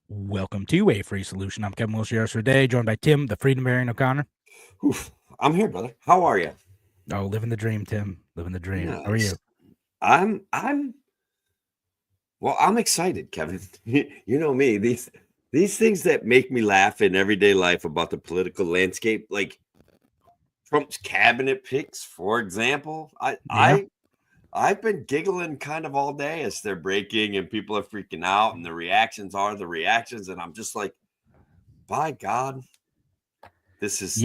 Welcome to A Free Solution. I'm Kevin Wilson here today, joined by Tim, the Freedom Variant O'Connor. Oof, I'm here, brother. How are you? Oh, living the dream, Tim. Living the dream. How are Nice. you? I'm excited, Kevin. You know me. These things that make me laugh in everyday life about the political landscape, like Trump's cabinet picks, for example. Yeah. I've been giggling kind of all day as they're breaking and people are freaking out and the reactions are the reactions, and I'm just like, by God, Yeah. this is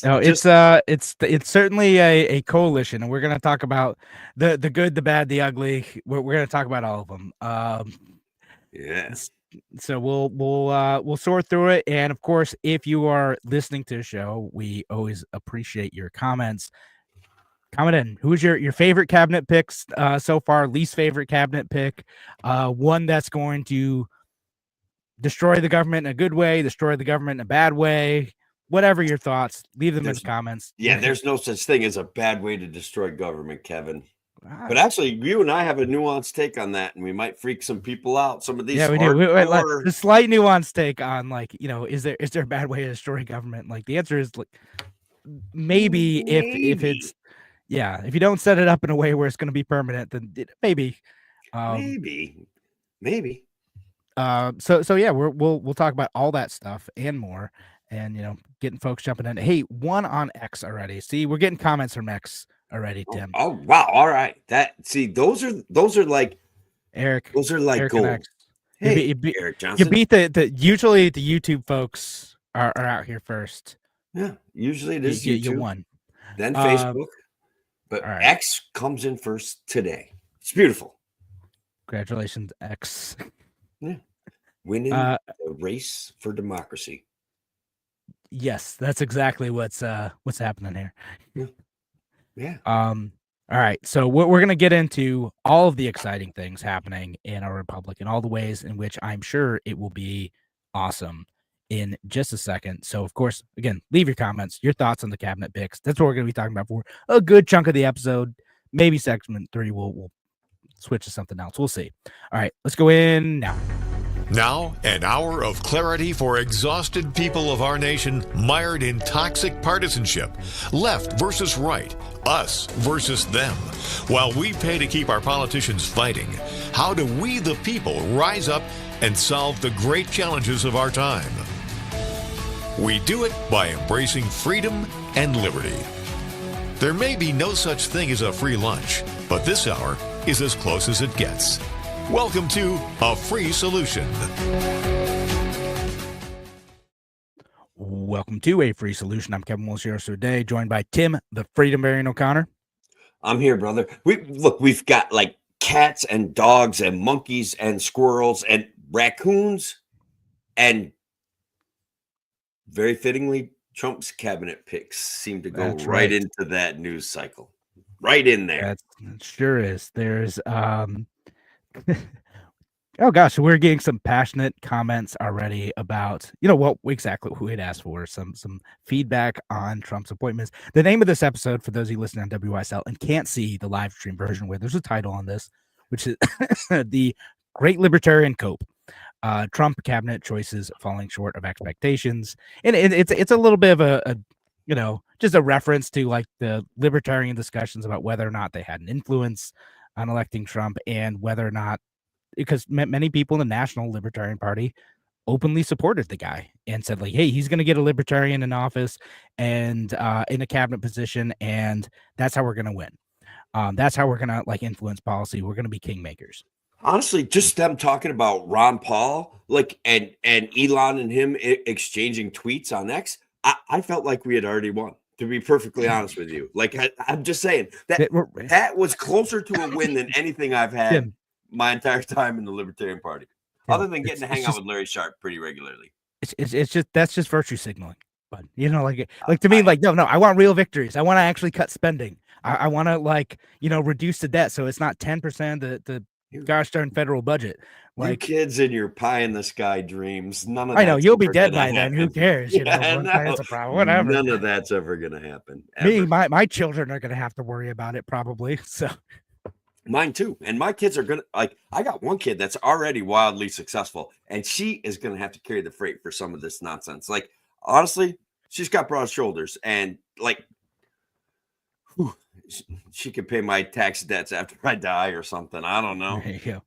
No, just it's certainly a coalition, and we're gonna talk about the good, the bad, the ugly. We're gonna talk about all of them. yeah. So we'll sort through it, and of course, if you are listening to the show, we always appreciate your comments. Comment in. Who's your favorite cabinet picks so far? Least favorite cabinet pick? One that's going to destroy the government in a good way, destroy the government in a bad way. Whatever your thoughts, leave them in the comments. Yeah, there's no such thing as a bad way to destroy government, Kevin. Ah, But actually, you and I have a nuanced take on that, and we might freak some people out. Some of these yeah, we do. Like hardcore. the slight nuance take on, like, is there a bad way to destroy government? Like the answer is like maybe if it's if you don't set it up in a way where it's going to be permanent, then maybe. Maybe. So yeah, we'll talk about all that stuff and more, and getting folks jumping in. Hey, one on X already. See, we're getting comments from X already, Tim. Oh wow! All right, those are like Eric. Those are like Eric gold. Hey, Eric Johnson. You beat the usually the YouTube folks are out here first. Yeah, usually it is YouTube. You won. Then Facebook, but right. X comes in first today. It's beautiful. Congratulations, X. Yeah, winning the race for democracy. Yes, that's exactly what's happening here. Yeah. All right, so we're going to get into all of the exciting things happening in our republic and all the ways in which I'm sure it will be awesome in just a second. So, of course, again, leave your comments, your thoughts on the cabinet picks. That's what we're going to be talking about for a good chunk of the episode. Maybe segment 3 we'll switch to something else. We'll see. All right, let's go in now. Now, an hour of clarity for exhausted people of our nation mired in toxic partisanship. Left versus right, us versus them. While we pay to keep our politicians fighting, how do we, the people, rise up and solve the great challenges of our time? We do it by embracing freedom and liberty. There may be no such thing as a free lunch, but this hour is as close as it gets. Welcome to A Free Solution. Welcome to A Free Solution. I'm Kevin Wilson today, joined by Tim, the Freedom Variant O'Connor. I'm here, brother. We've got like cats and dogs and monkeys and squirrels and raccoons, and very fittingly, Trump's cabinet picks seem to go right into that news cycle. Right in there. That sure is. There's oh gosh, we're getting some passionate comments already about what exactly we had asked for, some feedback on Trump's appointments. The name of this episode, for those of you listening on WSL and can't see the live stream version, where there's a title on this, which is the Great Libertarian Cope. Trump cabinet choices falling short of expectations, and it's a little bit of a just a reference to like the libertarian discussions about whether or not they had an influence on electing Trump, and whether or not, because many people in the National Libertarian Party openly supported the guy and said, like, hey, he's going to get a libertarian in office and in a cabinet position, and that's how we're going to win. That's how we're going to like influence policy. We're going to be kingmakers. Honestly, just them talking about Ron Paul, like, and Elon and him exchanging tweets on X, I felt like we had already won. To be perfectly honest with you, like I'm just saying that was closer to a win than anything I've had my entire time in the Libertarian Party, other than getting to hang out with Larry Sharpe pretty regularly. It's just that's just virtue signaling, but like to me, like no, I want real victories. I want to actually cut spending. I want to reduce the debt so it's not 10% the gosh darn federal budget. Like, you kids and your pie in the sky dreams. None of I know you'll be dead by then. Who cares? That's a problem. Whatever. None of that's ever gonna happen. Ever. My children are gonna have to worry about it probably. So Mine too. And my kids are gonna like. I got one kid that's already wildly successful, and she is gonna have to carry the freight for some of this nonsense. Like honestly, she's got broad shoulders, and like, whew, she could pay my tax debts after I die or something. I don't know. There you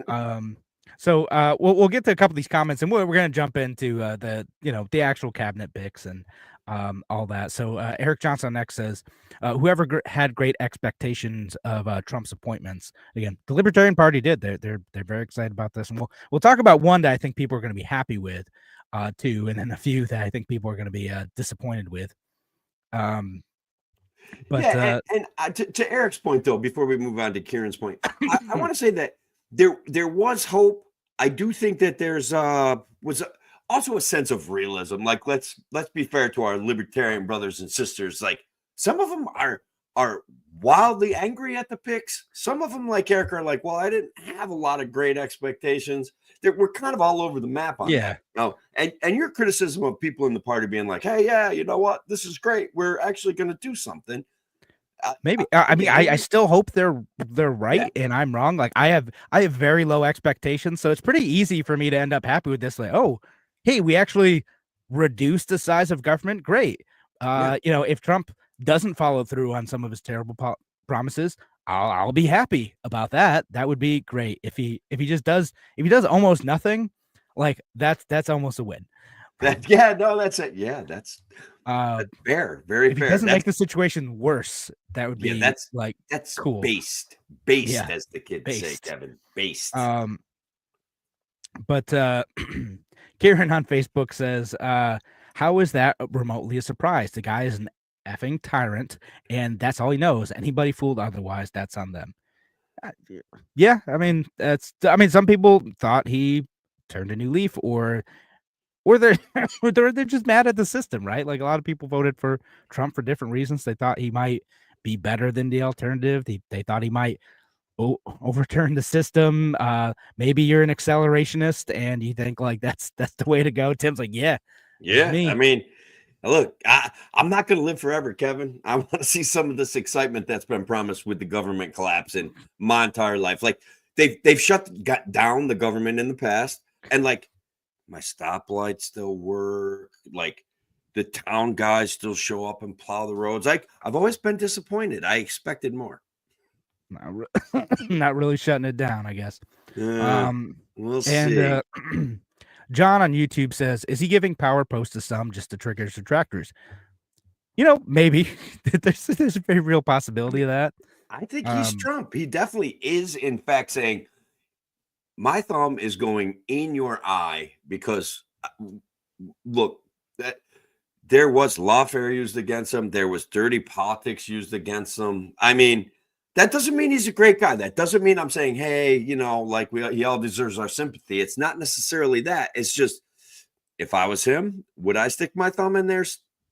go. So we'll get to a couple of these comments, and we're going to jump into the actual cabinet picks and all that. So Eric Johnson X says, whoever had great expectations of Trump's appointments. Again, the Libertarian Party did. They're very excited about this, and we'll talk about one that I think people are going to be happy with, too, and then a few that I think people are going to be disappointed with. But yeah, to Eric's point, though, before we move on to Kieran's point, I want to say that there was hope. I do think that there's was also a sense of realism. Like let's be fair to our libertarian brothers and sisters. Like some of them are wildly angry at the picks. Some of them, like Eric, are like, well, I didn't have a lot of great expectations. We're kind of all over the map on that. No, and your criticism of people in the party being like, hey, yeah, you know what? This is great. We're actually going to do something. Maybe I still hope they're right and I'm wrong. Like I have very low expectations, so it's pretty easy for me to end up happy with this. Like, oh, hey, we actually reduced the size of government. Great. If Trump doesn't follow through on some of his terrible promises, I'll be happy about that. That would be great. If he does almost nothing, like that's almost a win. That's it. Yeah, that's fair. Very if fair. It doesn't make the situation worse. That would be that's cool. Based, as the kids say, Kevin. Based. But Kieran on Facebook says, how is that remotely a surprise? The guy is an effing tyrant, and that's all he knows. Anybody fooled otherwise, that's on them. Yeah, some people thought he turned a new leaf, or they're just mad at the system, right? Like a lot of people voted for Trump for different reasons. They thought he might be better than the alternative. They thought he might overturn the system. Maybe you're an accelerationist and you think like that's the way to go. Tim's like, yeah. I mean, look, I'm not going to live forever, Kevin. I want to see some of this excitement that's been promised with the government collapse in my entire life. Like they've got down the government in the past, and like my stoplights still work. Like the town guys still show up and plow the roads. Like I've always been disappointed. I expected more. Not really shutting it down, I guess. We'll see. John on YouTube says, is he giving power posts to some just to trigger his detractors? Maybe. there's a very real possibility of that. I think he's Trump. He definitely is, in fact, saying, my thumb is going in your eye because, look, there was lawfare used against him. There was dirty politics used against him. I mean, that doesn't mean he's a great guy. That doesn't mean I'm saying, hey, like he all deserves our sympathy. It's not necessarily that. It's just, if I was him, would I stick my thumb in there?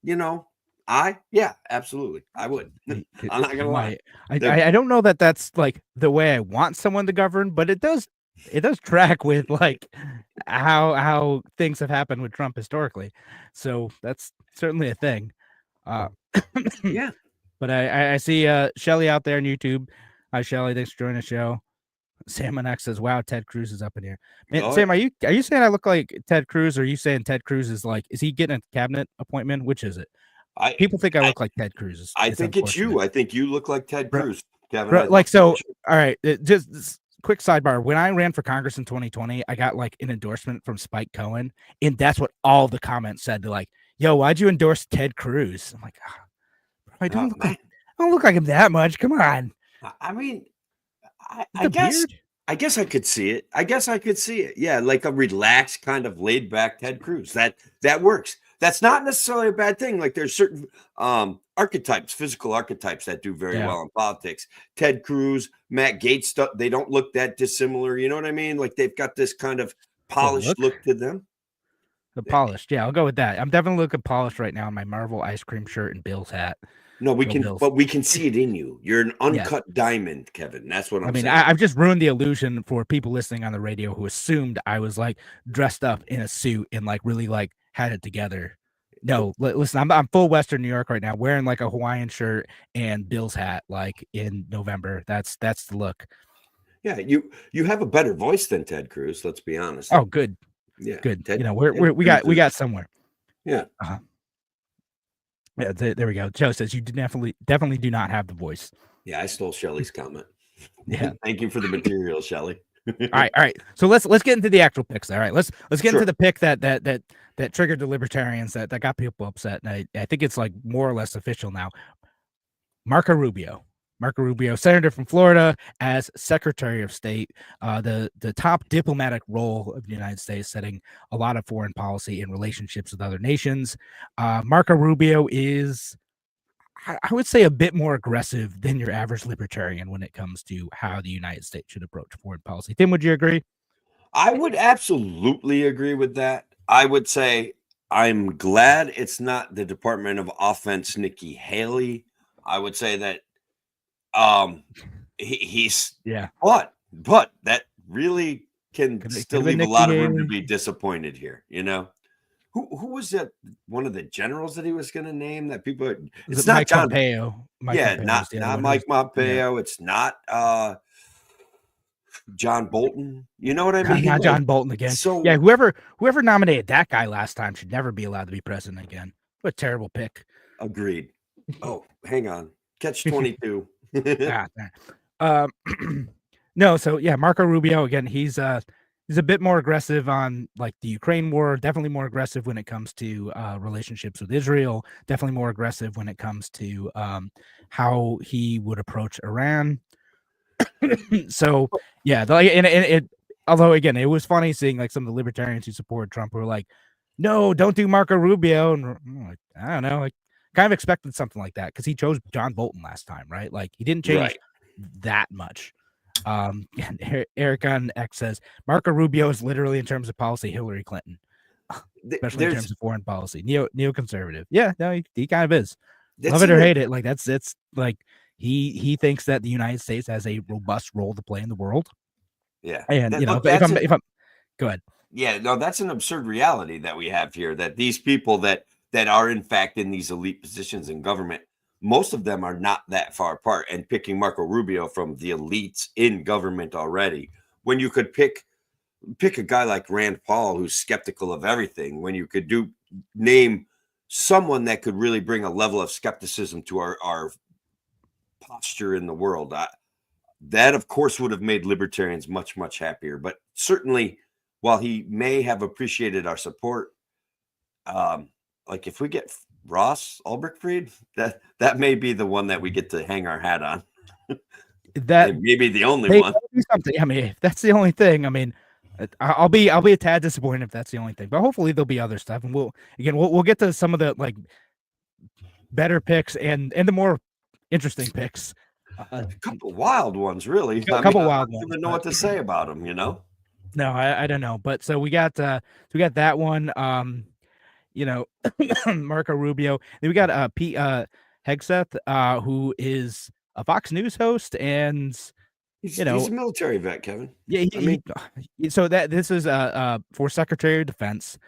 Yeah, absolutely. I would. I'm not going to lie. I don't know that that's like the way I want someone to govern, but it does track with like how things have happened with Trump historically. So that's certainly a thing. Yeah. But I see Shelly out there on YouTube. Hi, Shelly. Thanks for joining the show. Sam X says, wow, Ted Cruz is up in here. Man, Sam, are you saying I look like Ted Cruz, or are you saying Ted Cruz is he getting a cabinet appointment? Which is it? People think I look like Ted Cruz. I think it's you. I think you look like Ted Cruz, Kevin. All right. Just quick sidebar. When I ran for Congress in 2020, I got like an endorsement from Spike Cohen, and that's what all the comments said. They're like, yo, why'd you endorse Ted Cruz? I'm like, I don't look like him that much. Come on. I mean, I guess I could see it. Yeah, like a relaxed, kind of laid back Ted Cruz. That works. That's not necessarily a bad thing. Like there's certain physical archetypes that do very well in politics. Ted Cruz, Matt Gaetz, they don't look that dissimilar. You know what I mean? Like they've got this kind of polished look to them. The polished, yeah, I'll go with that. I'm definitely looking polished right now in my Marvel ice cream shirt and Bill's hat. No, we can see it in you. You're an uncut diamond, Kevin. That's what I'm saying. I've just ruined the illusion for people listening on the radio who assumed I was like dressed up in a suit and like really like had it together. No, listen, I'm full Western New York right now, wearing like a Hawaiian shirt and Bills hat, like in November. That's the look. Yeah, you have a better voice than Ted Cruz. Let's be honest. Oh, good, Yeah, good. Ted, You know, Ted we Cruz got is, somewhere. yeah. Yeah, there we go. Joe says you definitely do not have the voice. Yeah, I stole Shelly's comment. Yeah. Thank you for the material, Shelly. All right. So let's get into the actual picks. All right, let's get Sure. into the pick that triggered the libertarians that got people upset. And I think it's like more or less official now. Marco Rubio, senator from Florida, as Secretary of State, the top diplomatic role of the United States, setting a lot of foreign policy in relationships with other nations. Marco Rubio is, I would say, a bit more aggressive than your average libertarian when it comes to how the United States should approach foreign policy. Tim, would you agree? I would absolutely agree with that. I would say I'm glad it's not the Department of Offense, Nikki Haley. I would say that he's Yeah. But that really can still been leave a Nikki lot of room to Haley. be disappointed here, you know. Who was that? One of the generals that he was going to name that people. It's not Mike John Pompeo. Yeah, Pompeo was the other not one. Mike Yeah. Pompeo. It's not John Bolton. You know what I mean? Not John Bolton again. So Yeah, whoever nominated that guy last time should never be allowed to be president again. What a terrible pick. agreed. Oh, hang on. Catch 22. No, so yeah, Marco Rubio again. He's a bit more aggressive on like the Ukraine war. Definitely more aggressive when it comes to relationships with Israel. Definitely more aggressive when it comes to how he would approach Iran. So yeah, and it. Although again, it was funny seeing like some of the libertarians who support Trump were like, "No, don't do Marco Rubio," and like, I don't know, like kind of expected something like that because he chose John Bolton last time, right? Like he didn't change that much. And Eric on X says Marco Rubio is literally, in terms of policy, Hillary Clinton, especially in terms of foreign policy, neoconservative. Yeah, no, he kind of is. Love it or hate it, like it's like he thinks that the United States has a robust role to play in the world. Yeah, and you know, if I'm go ahead. Yeah, no, that's an absurd reality that we have here. That these people that are in fact in these elite positions in government, most of them are not that far apart. And picking Marco Rubio from the elites in government already, when you could pick a guy like Rand Paul, who's skeptical of everything, when you could name someone that could really bring a level of skepticism to our posture in the world. That, of course, would have made libertarians much, much happier. But certainly, while he may have appreciated our support, like if we get Ross Ulbricht, that may be the one that we get to hang our hat on. That may be the only one. Something. I mean, if that's the only thing, I mean, I'll be a tad disappointed if that's the only thing. But hopefully there'll be other stuff, and we'll get to some of the like better picks and the more interesting picks. A couple wild ones, really. Wild ones. I don't even know what to say about them, you know? No, I don't know. But so we got that one. You know, Marco Rubio. Then we got Pete Hegseth, who is a Fox News host, and he's a military vet, Kevin. Yeah, so that this is for Secretary of Defense.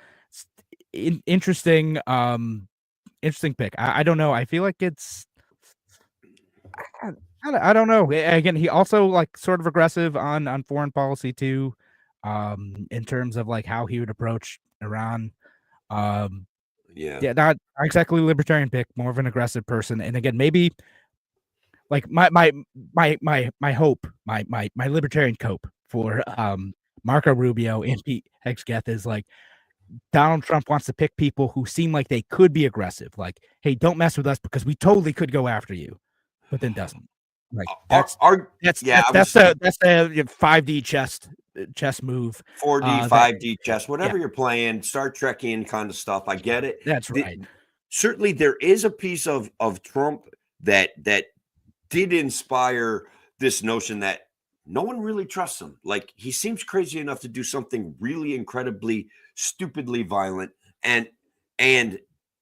Interesting pick. I don't know. I feel like it's. I don't know. Again, he also like sort of aggressive on foreign policy too, in terms of like how he would approach Iran. Not exactly libertarian pick, more of an aggressive person. And again, maybe like my hope, my libertarian cope for Marco Rubio and Pete Hegseth is like Donald Trump wants to pick people who seem like they could be aggressive. Like, hey, don't mess with us because we totally could go after you, but then doesn't. Like that's a 5D chess move, 4D, 5D chess, whatever you're playing, Star Trekian kind of stuff. I get it. That's right. Certainly, there is a piece of Trump that did inspire this notion that no one really trusts him. Like he seems crazy enough to do something really incredibly, stupidly violent, and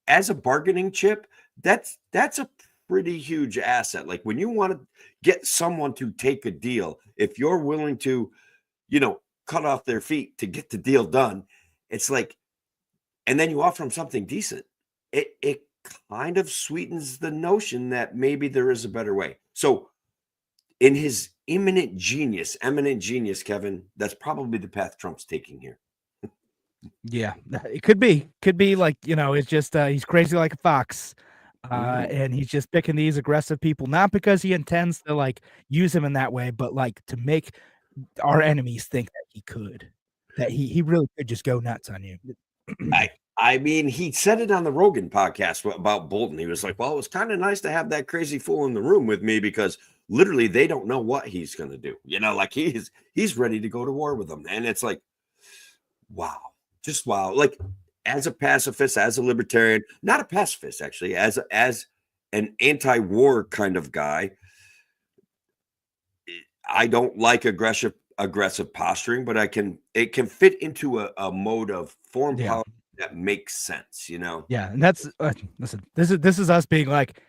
as a bargaining chip, that's a pretty huge asset. Like when you want to get someone to take a deal, if you're willing to, cut off their feet to get the deal done, it's like, and then you offer them something decent. it kind of sweetens the notion that maybe there is a better way. So in his eminent genius, Kevin, that's probably the path Trump's taking here. Yeah, it could be like, it's just he's crazy like a fox. And he's just picking these aggressive people, not because he intends to like use them in that way, but like to make our enemies think that he really could just go nuts on you. I mean, he said it on the Rogan podcast about Bolton. He was like, well, it was kind of nice to have that crazy fool in the room with me because literally they don't know what he's going to do. Like he's ready to go to war with them. And it's like, wow, just wow. Like as a pacifist, as a libertarian, not a pacifist, actually, as an anti-war kind of guy, I don't like aggressive posturing, but it can fit into a mode of foreign policy that makes sense, Yeah, and that's listen. This is us being like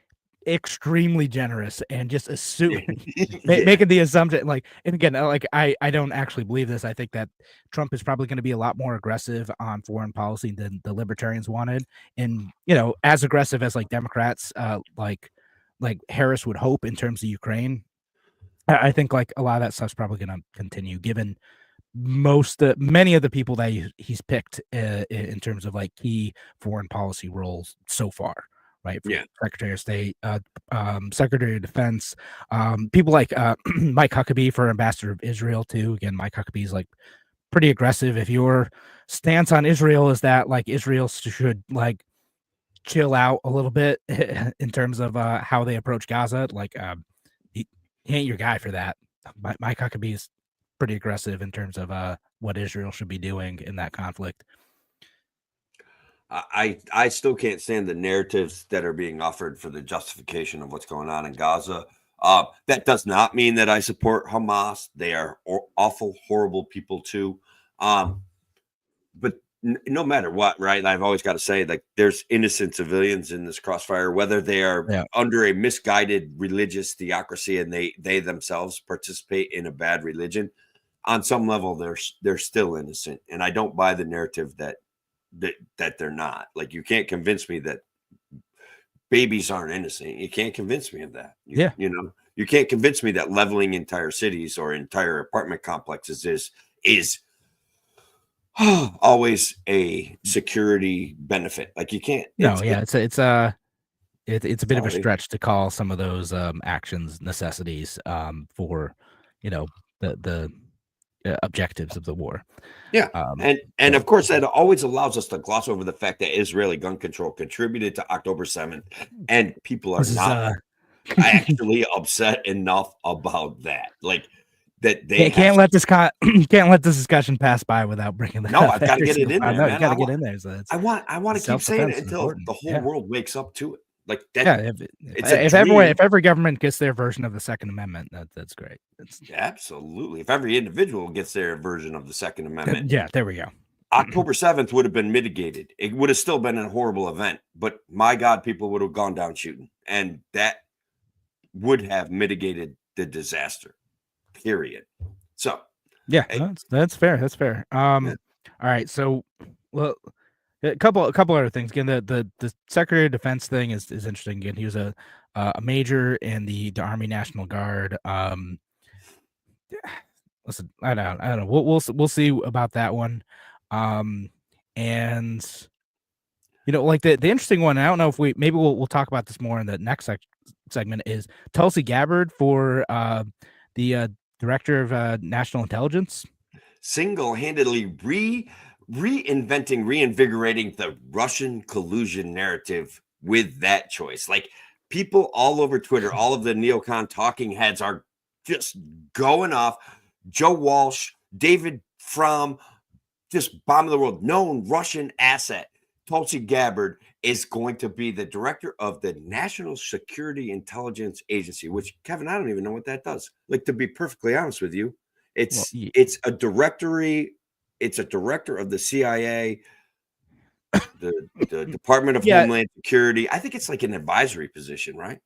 extremely generous and just assuming, making the assumption, like, and again, like I don't actually believe this. I think that Trump is probably going to be a lot more aggressive on foreign policy than the libertarians wanted, and as aggressive as like Democrats, like Harris would hope in terms of Ukraine. I think like a lot of that stuff's probably going to continue, given many of the people that he's picked in terms of like key foreign policy roles so far, right? From Secretary of State, Secretary of Defense, people like Mike Huckabee for Ambassador of Israel too. Again, Mike Huckabee is like pretty aggressive. If your stance on Israel is that like Israel should like chill out a little bit in terms of how they approach Gaza, like he ain't your guy for that. Mike Huckabee is pretty aggressive in terms of what Israel should be doing in that conflict. I still can't stand the narratives that are being offered for the justification of what's going on in Gaza. That does not mean that I support Hamas. They are awful, horrible people too. But no matter what, right? I've always got to say, like, there's innocent civilians in this crossfire, whether they are under a misguided religious theocracy and they themselves participate in a bad religion. On some level, they're still innocent, and I don't buy the narrative that they're not. Like, you can't convince me that babies aren't innocent. You can't convince me of that. You can't convince me that leveling entire cities or entire apartment complexes is always a security benefit. Like, you can't. It's a bit of a stretch to call some of those actions necessities for the objectives of the war. And of course, that always allows us to gloss over the fact that Israeli gun control contributed to October 7th, and people are not actually upset enough about that. Like, that they can't let this discussion pass by without bringing that. No, I've got to get it in there. No, you got to get in there. So I want to keep saying it until the whole world wakes up to it. Like that. If every government gets their version of the Second Amendment, that's great. Absolutely. If every individual gets their version of the Second Amendment. There we go. October 7th would have been mitigated. It would have still been a horrible event, but my God, people would have gone down shooting, and that would have mitigated the disaster. Period. So that's fair. That's fair. All right. So, well, a couple other things. Again, the Secretary of Defense thing is interesting. Again, he was a major in the Army National Guard. Listen, I don't know. We'll see about that one. And like the interesting one. I don't know if we'll talk about this more in the next segment. Is Tulsi Gabbard for the Director of National Intelligence, single-handedly reinvigorating the Russian collusion narrative with that choice. Like, people all over Twitter, all of the neocon talking heads are just going off. Joe Walsh, David Fromm, just bomb of the world, known Russian asset. Tulsi Gabbard is going to be the director of the National Security Intelligence Agency, which, Kevin, I don't even know what that does. Like, to be perfectly honest with you, it's a directory. It's a director of the CIA, the Department of Homeland Security. I think it's like an advisory position, right?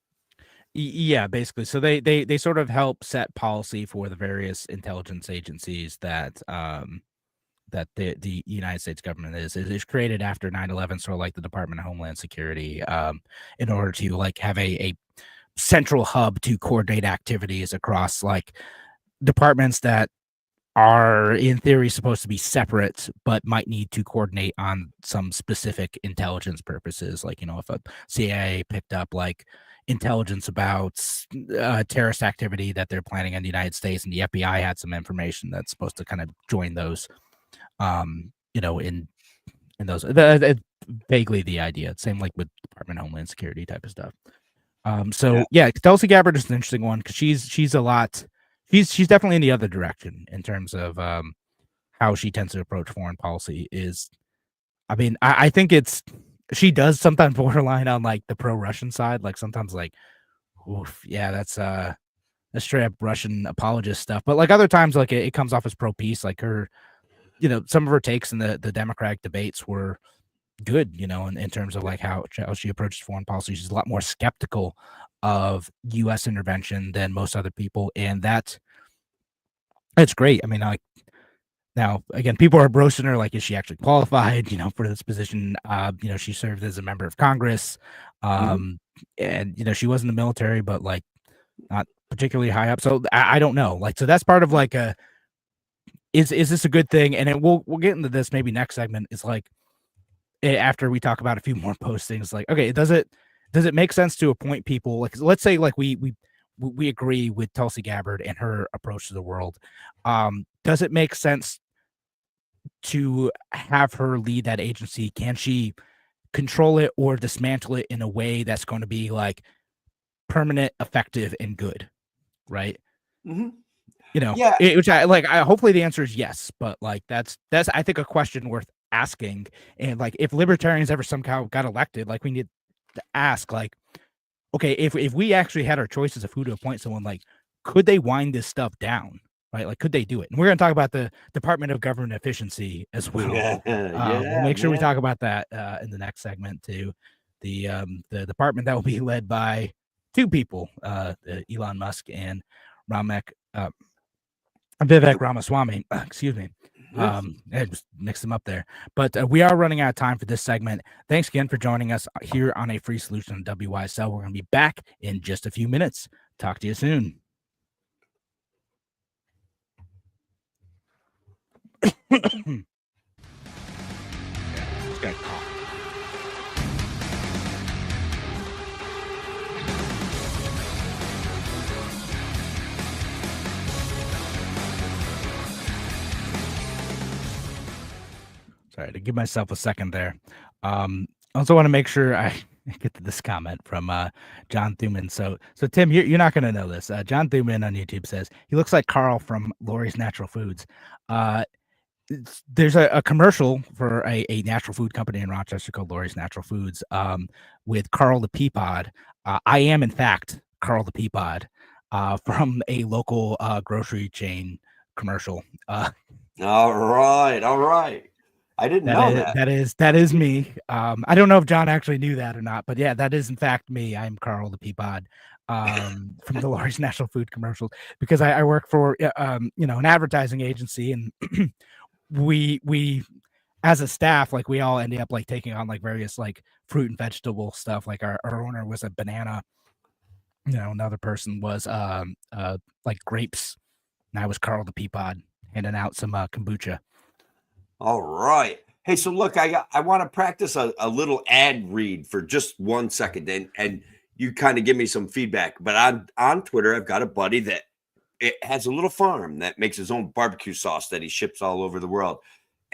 Yeah, basically. So they sort of help set policy for the various intelligence agencies that that the United States government is created after 9/11, sort of like the Department of Homeland Security, in order to like have a central hub to coordinate activities across like departments that are in theory supposed to be separate, but might need to coordinate on some specific intelligence purposes. Like, if a CIA picked up like intelligence about terrorist activity that they're planning in the United States, and the FBI had some information that's supposed to kind of join those, in those, vaguely the idea. Same like with Department of Homeland Security type of stuff. So yeah, Tulsi Gabbard is an interesting one because she's a lot. She's definitely in the other direction in terms of how she tends to approach foreign policy. I mean, I think she does sometimes borderline on like the pro-Russian side. Like sometimes like, oof, yeah, that's straight up Russian apologist stuff. But like other times, like it comes off as pro-peace. Like her, some of her takes in the Democratic debates were good, in terms of like how she approaches foreign policy. She's a lot more skeptical of U.S. intervention than most other people, and that's great. I mean, like now again, people are roasting her, like, is she actually qualified, for this position? She served as a member of Congress, and she was in the military, but like not particularly high up. So I don't know. Like, so that's part of like is this a good thing? And we'll get into this maybe next segment. Is like after we talk about a few more postings, like, okay, does it make sense to appoint people? Like, let's say like we agree with Tulsi Gabbard and her approach to the world. Does it make sense to have her lead that agency? Can she control it or dismantle it in a way that's going to be like permanent, effective, and good? Right. Mm-hmm. Yeah. Which I like. Hopefully the answer is yes, but like that's I think a question worth asking. And like if libertarians ever somehow got elected, like we need to ask, like, okay, if we actually had our choices of who to appoint someone, like, could they wind this stuff down? Right? Like, could they do it? And we're going to talk about the Department of Government Efficiency as well. We'll make sure we talk about that in the next segment too. The department that will be led by two people, Elon Musk and Vivek Ramaswamy. Excuse me. I just mixed them up there. But we are running out of time for this segment. Thanks again for joining us here on A Free Solution on WYSL. We're going to be back in just a few minutes. Talk to you soon. Just got a cough. Sorry, to give myself a second there. I also want to make sure I get to this comment from John Thuman. So Tim, you're not going to know this. John Thuman on YouTube says he looks like Carl from Lori's Natural Foods. There's a commercial for a natural food company in Rochester called Lori's Natural Foods with Carl the Peapod. I am, in fact, Carl the Peapod from a local grocery chain commercial. All right. I didn't know that. That is me. I don't know if John actually knew that or not, but yeah, that is in fact me. I'm Carl the Peapod from the Lori's Natural Food commercials, because I work for an advertising agency, and we as a staff, like, we all ended up like taking on like various like fruit and vegetable stuff. Like our owner was a banana, another person was like grapes, and I was Carl the Peapod handing out some kombucha. All right. Hey, so look, I want to practice a little ad read for just 1 second, and you kind of give me some feedback. But on Twitter, I've got a buddy that it has a little farm that makes his own barbecue sauce that he ships all over the world.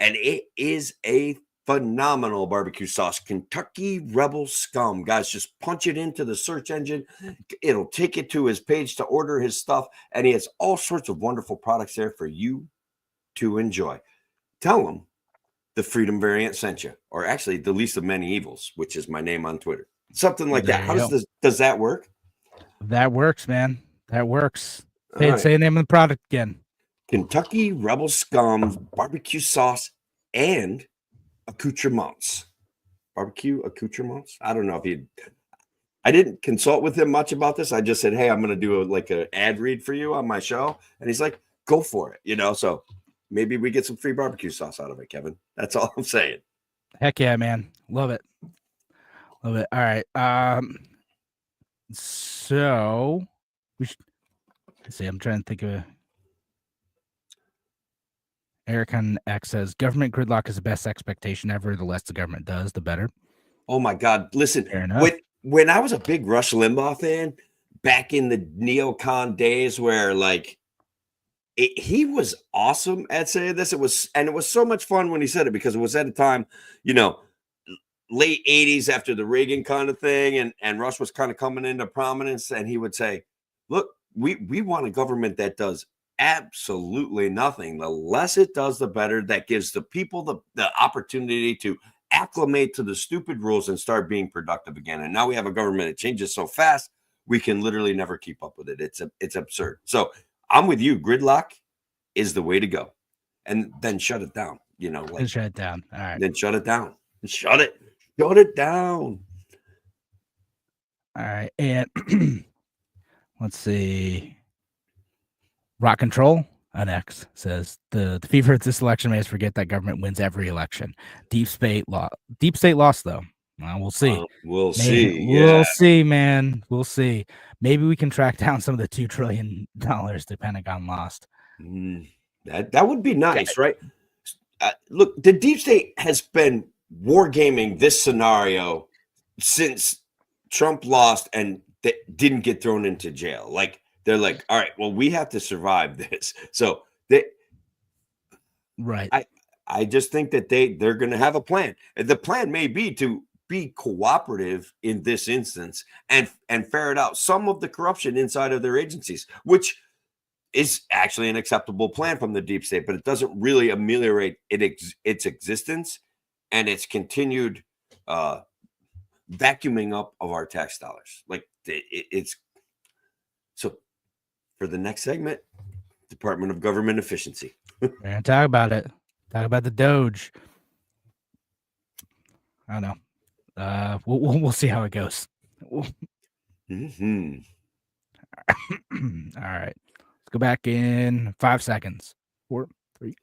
And it is a phenomenal barbecue sauce. Kentucky Rebel Scum. Guys, just punch it into the search engine. It'll take you to his page to order his stuff. And he has all sorts of wonderful products there for you to enjoy. Tell him the Freedom Variant sent you, or actually the Least of Many Evils, which is my name on Twitter. Something like that. Does that work? That works, man. That works. Say the name of the product again. Kentucky Rebel Scum barbecue sauce and accoutrements. Barbecue accoutrements. I don't know if I didn't consult with him much about this. I just said, hey, I'm going to do an ad read for you on my show. And he's like, go for it. So maybe we get some free barbecue sauce out of it, Kevin. That's all I'm saying. Heck yeah, man. Love it. Love it. All right. So we should let's see. I'm trying to think of Eric on X says government gridlock is the best expectation ever. The less the government does, the better. Oh my God. Listen, Fair enough. when I was a big Rush Limbaugh fan back in the neocon days where like he was awesome at saying this. It was so much fun when he said it because it was at a time, you know, late 80s after the Reagan kind of thing, and Rush was kind of coming into prominence, and he would say, look, we want a government that does absolutely nothing. The less it does, the better. That gives the people the opportunity to acclimate to the stupid rules and start being productive again. And now we have a government that changes so fast, we can literally never keep up with it. It's absurd. So I'm with you. Gridlock is the way to go. And then shut it down, you know, like shut it down. All right. Then shut it down. Shut it down. All right. And let's see. Rock Control on X says the fever of this election made us forget that government wins every election. Deep state lost though. Well, we'll see. We'll see, man. We'll see. Maybe we can track down some of the $2 trillion the Pentagon lost. That would be nice, right? Look, the deep state has been wargaming this scenario since Trump lost and didn't get thrown into jail. Like they're like, all right, well, we have to survive this. So right. I just think that they're going to have a plan. The plan may be to be cooperative in this instance and ferret out some of the corruption inside of their agencies, which is actually an acceptable plan from the deep state, but it doesn't really ameliorate its existence and its continued vacuuming up of our tax dollars. Like it's so for the next segment, Department of Government Efficiency. We're gonna talk about it. Talk about the Doge. I don't know. We'll see how it goes. Mm-hmm. All right. Let's go back in 5 seconds. 4, 3.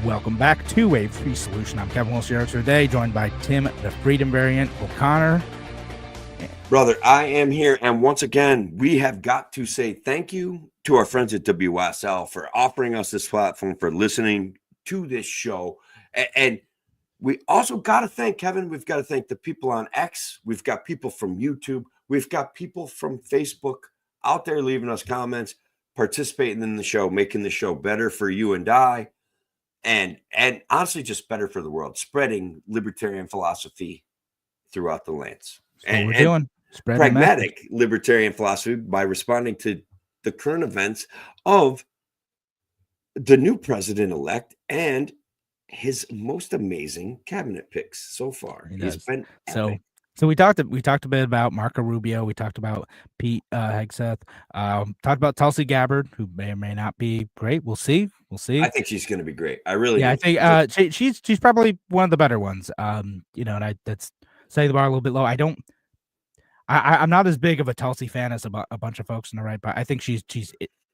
Welcome back to Wave 3 Solution. I'm Kevin Wilson today, joined by Tim, the Freedom Variant O'Connor. Brother, I am here. And once again, we have got to say thank you to our friends at WSL for offering us this platform, for listening to this show. And we also got to thank Kevin. We've got to thank the people on X. We've got people from YouTube. We've got people from Facebook out there leaving us comments, participating in the show, making the show better for you and I. And honestly, just better for the world, spreading libertarian philosophy throughout the lands. And we're doing pragmatic libertarian philosophy by responding to the current events of the new president-elect and his most amazing cabinet picks so far. He's been epic. So we talked a bit about Marco Rubio. We talked about Pete Hegseth. Talked about Tulsi Gabbard, who may or may not be great. We'll see. I think she's going to be great. I really do. I think she's probably one of the better ones. You know, and that's setting the bar a little bit low. I'm not as big of a Tulsi fan as a bunch of folks on the right, but I think she's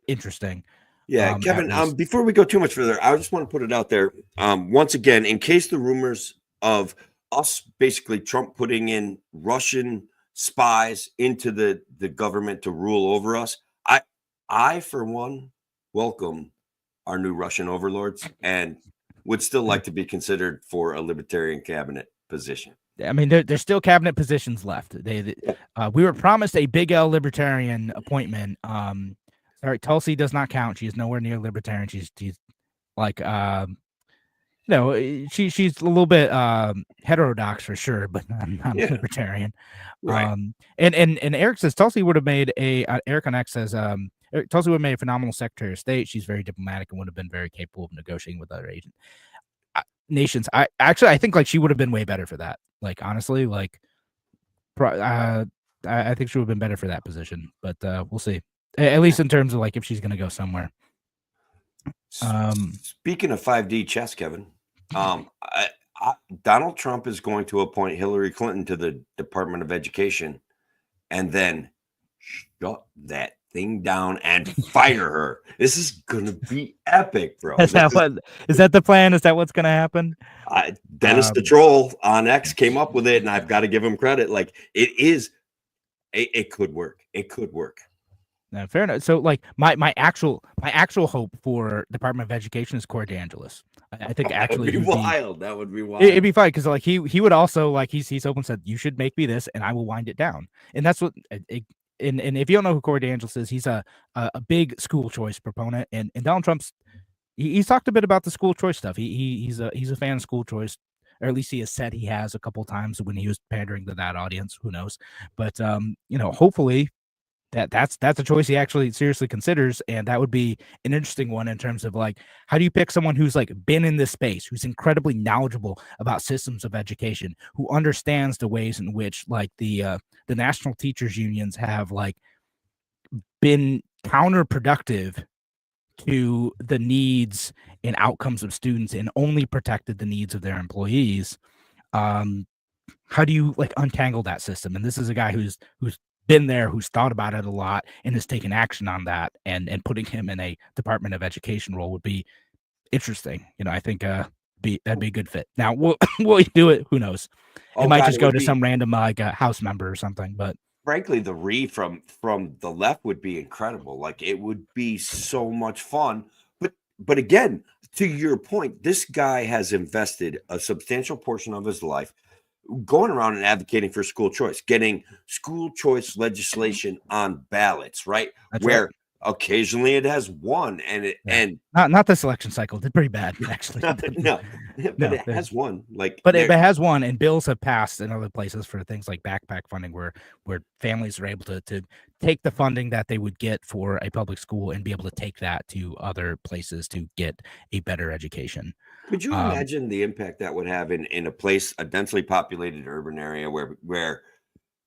interesting. Yeah, Kevin, before we go too much further, I just want to put it out there. Once again, in case the rumors of us basically Trump putting in Russian spies into the government to rule over us, I for one welcome our new Russian overlords and would still like to be considered for a libertarian cabinet position. I mean, there's still cabinet positions left. We were promised a big L libertarian appointment. Sorry, Tulsi does not count. She is nowhere near libertarian. She's like she's a little bit heterodox for sure, but not libertarian. Right. And Eric says Tulsi would have made Eric on X says Tulsi would have made a phenomenal Secretary of State. She's very diplomatic and would have been very capable of negotiating with other nations. I think like she would have been way better for that. Like honestly, like I think she would have been better for that position. But we'll see. At least in terms of like if she's going to go somewhere. Speaking of 5D chess, Kevin, Donald Trump is going to appoint Hillary Clinton to the Department of Education and then shut that thing down and fire her. This is gonna be epic, bro. Is that the plan? Is that what's going to happen? Dennis the Troll on X came up with it, and I've got to give him credit. Like, it could work. It could work. No, fair enough. So, like, my actual hope for Department of Education is Corey DeAngelis. I think actually that would be wild. That would be wild. It'd be fine because like he would also like he's open said you should make me this and I will wind it down. And that's what and if you don't know who Corey DeAngelis is, he's a big school choice proponent, and Donald Trump's he's talked a bit about the school choice stuff. He's a fan of school choice, or at least he has said he has a couple times when he was pandering to that audience. Who knows? But hopefully that's a choice he actually seriously considers, and that would be an interesting one in terms of like how do you pick someone who's like been in this space, who's incredibly knowledgeable about systems of education, who understands the ways in which like the national teachers unions have like been counterproductive to the needs and outcomes of students and only protected the needs of their employees. How do you like untangle that system? And this is a guy who's been there, who's thought about it a lot and has taken action on that, and putting him in a Department of Education role would be interesting. I think that'd be a good fit. Now, will he do it? Who knows? It might just go to some random House member or something. But frankly, the read from the left would be incredible. Like, it would be so much fun. But again, to your point, this guy has invested a substantial portion of his life going around and advocating for school choice, getting school choice legislation on ballots, right? That's where right. Occasionally it has won, and not this election cycle. Did pretty bad actually. no, but it has won. Like, but it has won, and bills have passed in other places for things like backpack funding, where families are able to take the funding that they would get for a public school and be able to take that to other places to get a better education. Could you imagine the impact that would have in a densely populated urban area where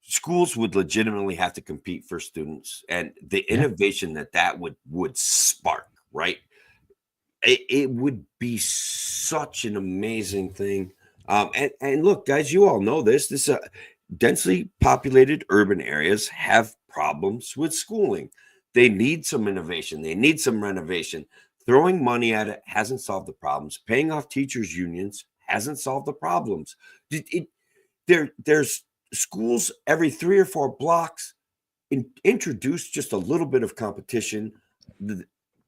schools would legitimately have to compete for students, and the innovation that would spark, right? It would be such an amazing thing. And look, guys, you all know this. Densely populated urban areas have problems with schooling. They need some innovation. They need some renovation. Throwing money at it hasn't solved the problems. Paying off teachers' unions hasn't solved the problems. There's schools every 3 or 4 blocks. Introduce just a little bit of competition,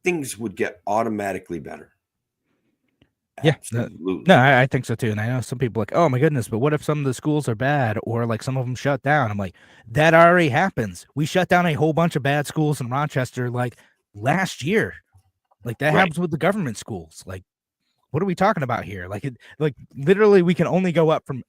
things would get automatically better. Yeah, no, I think so too. And I know some people are like, oh my goodness, but what if some of the schools are bad, or like some of them shut down? I'm like, that already happens. We shut down a whole bunch of bad schools in Rochester like last year. Like that happens with the government schools. Like, what are we talking about here? Like, literally, we can only go up from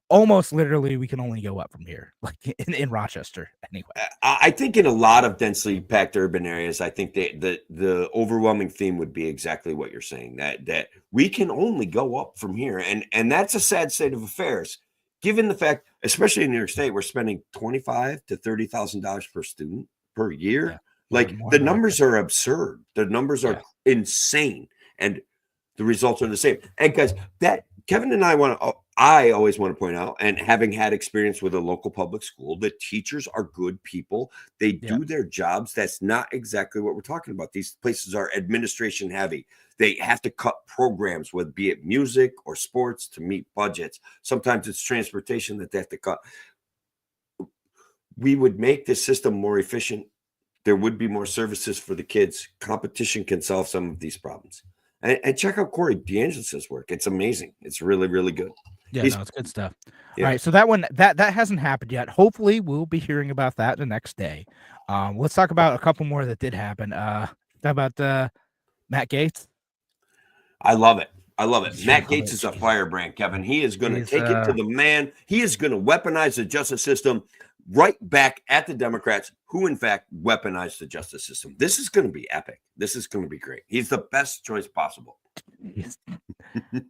almost literally, we can only go up from here, like in Rochester anyway. I think in a lot of densely packed urban areas, I think the overwhelming theme would be exactly what you're saying, that we can only go up from here, and that's a sad state of affairs, given the fact, especially in New York State, we're spending $25,000 to $30,000 per student per year. Yeah. Like, the numbers are absurd. The numbers are insane, and the results are the same. And guys, that Kevin and I always want to point out, and having had experience with a local public school, the teachers are good people. They do their jobs. That's not exactly what we're talking about. These places are administration heavy. They have to cut programs, whether be it music or sports, to meet budgets. Sometimes it's transportation that they have to cut. We would make this system more efficient. There would be more services for the kids. Competition can solve some of these problems. And check out Corey DeAngelis' work. It's amazing. It's really, really good. Yeah, it's good stuff. Yeah. All right, so that one that hasn't happened yet. Hopefully, we'll be hearing about that the next day. Let's talk about a couple more that did happen. Talk about Matt Gaetz. I love it. Matt Gaetz is a firebrand, Kevin. He is going to take it to the man. He is going to weaponize the justice system right back at the Democrats, who in fact weaponized the justice system. This is going to be epic. This is going to be great. He's the best choice possible.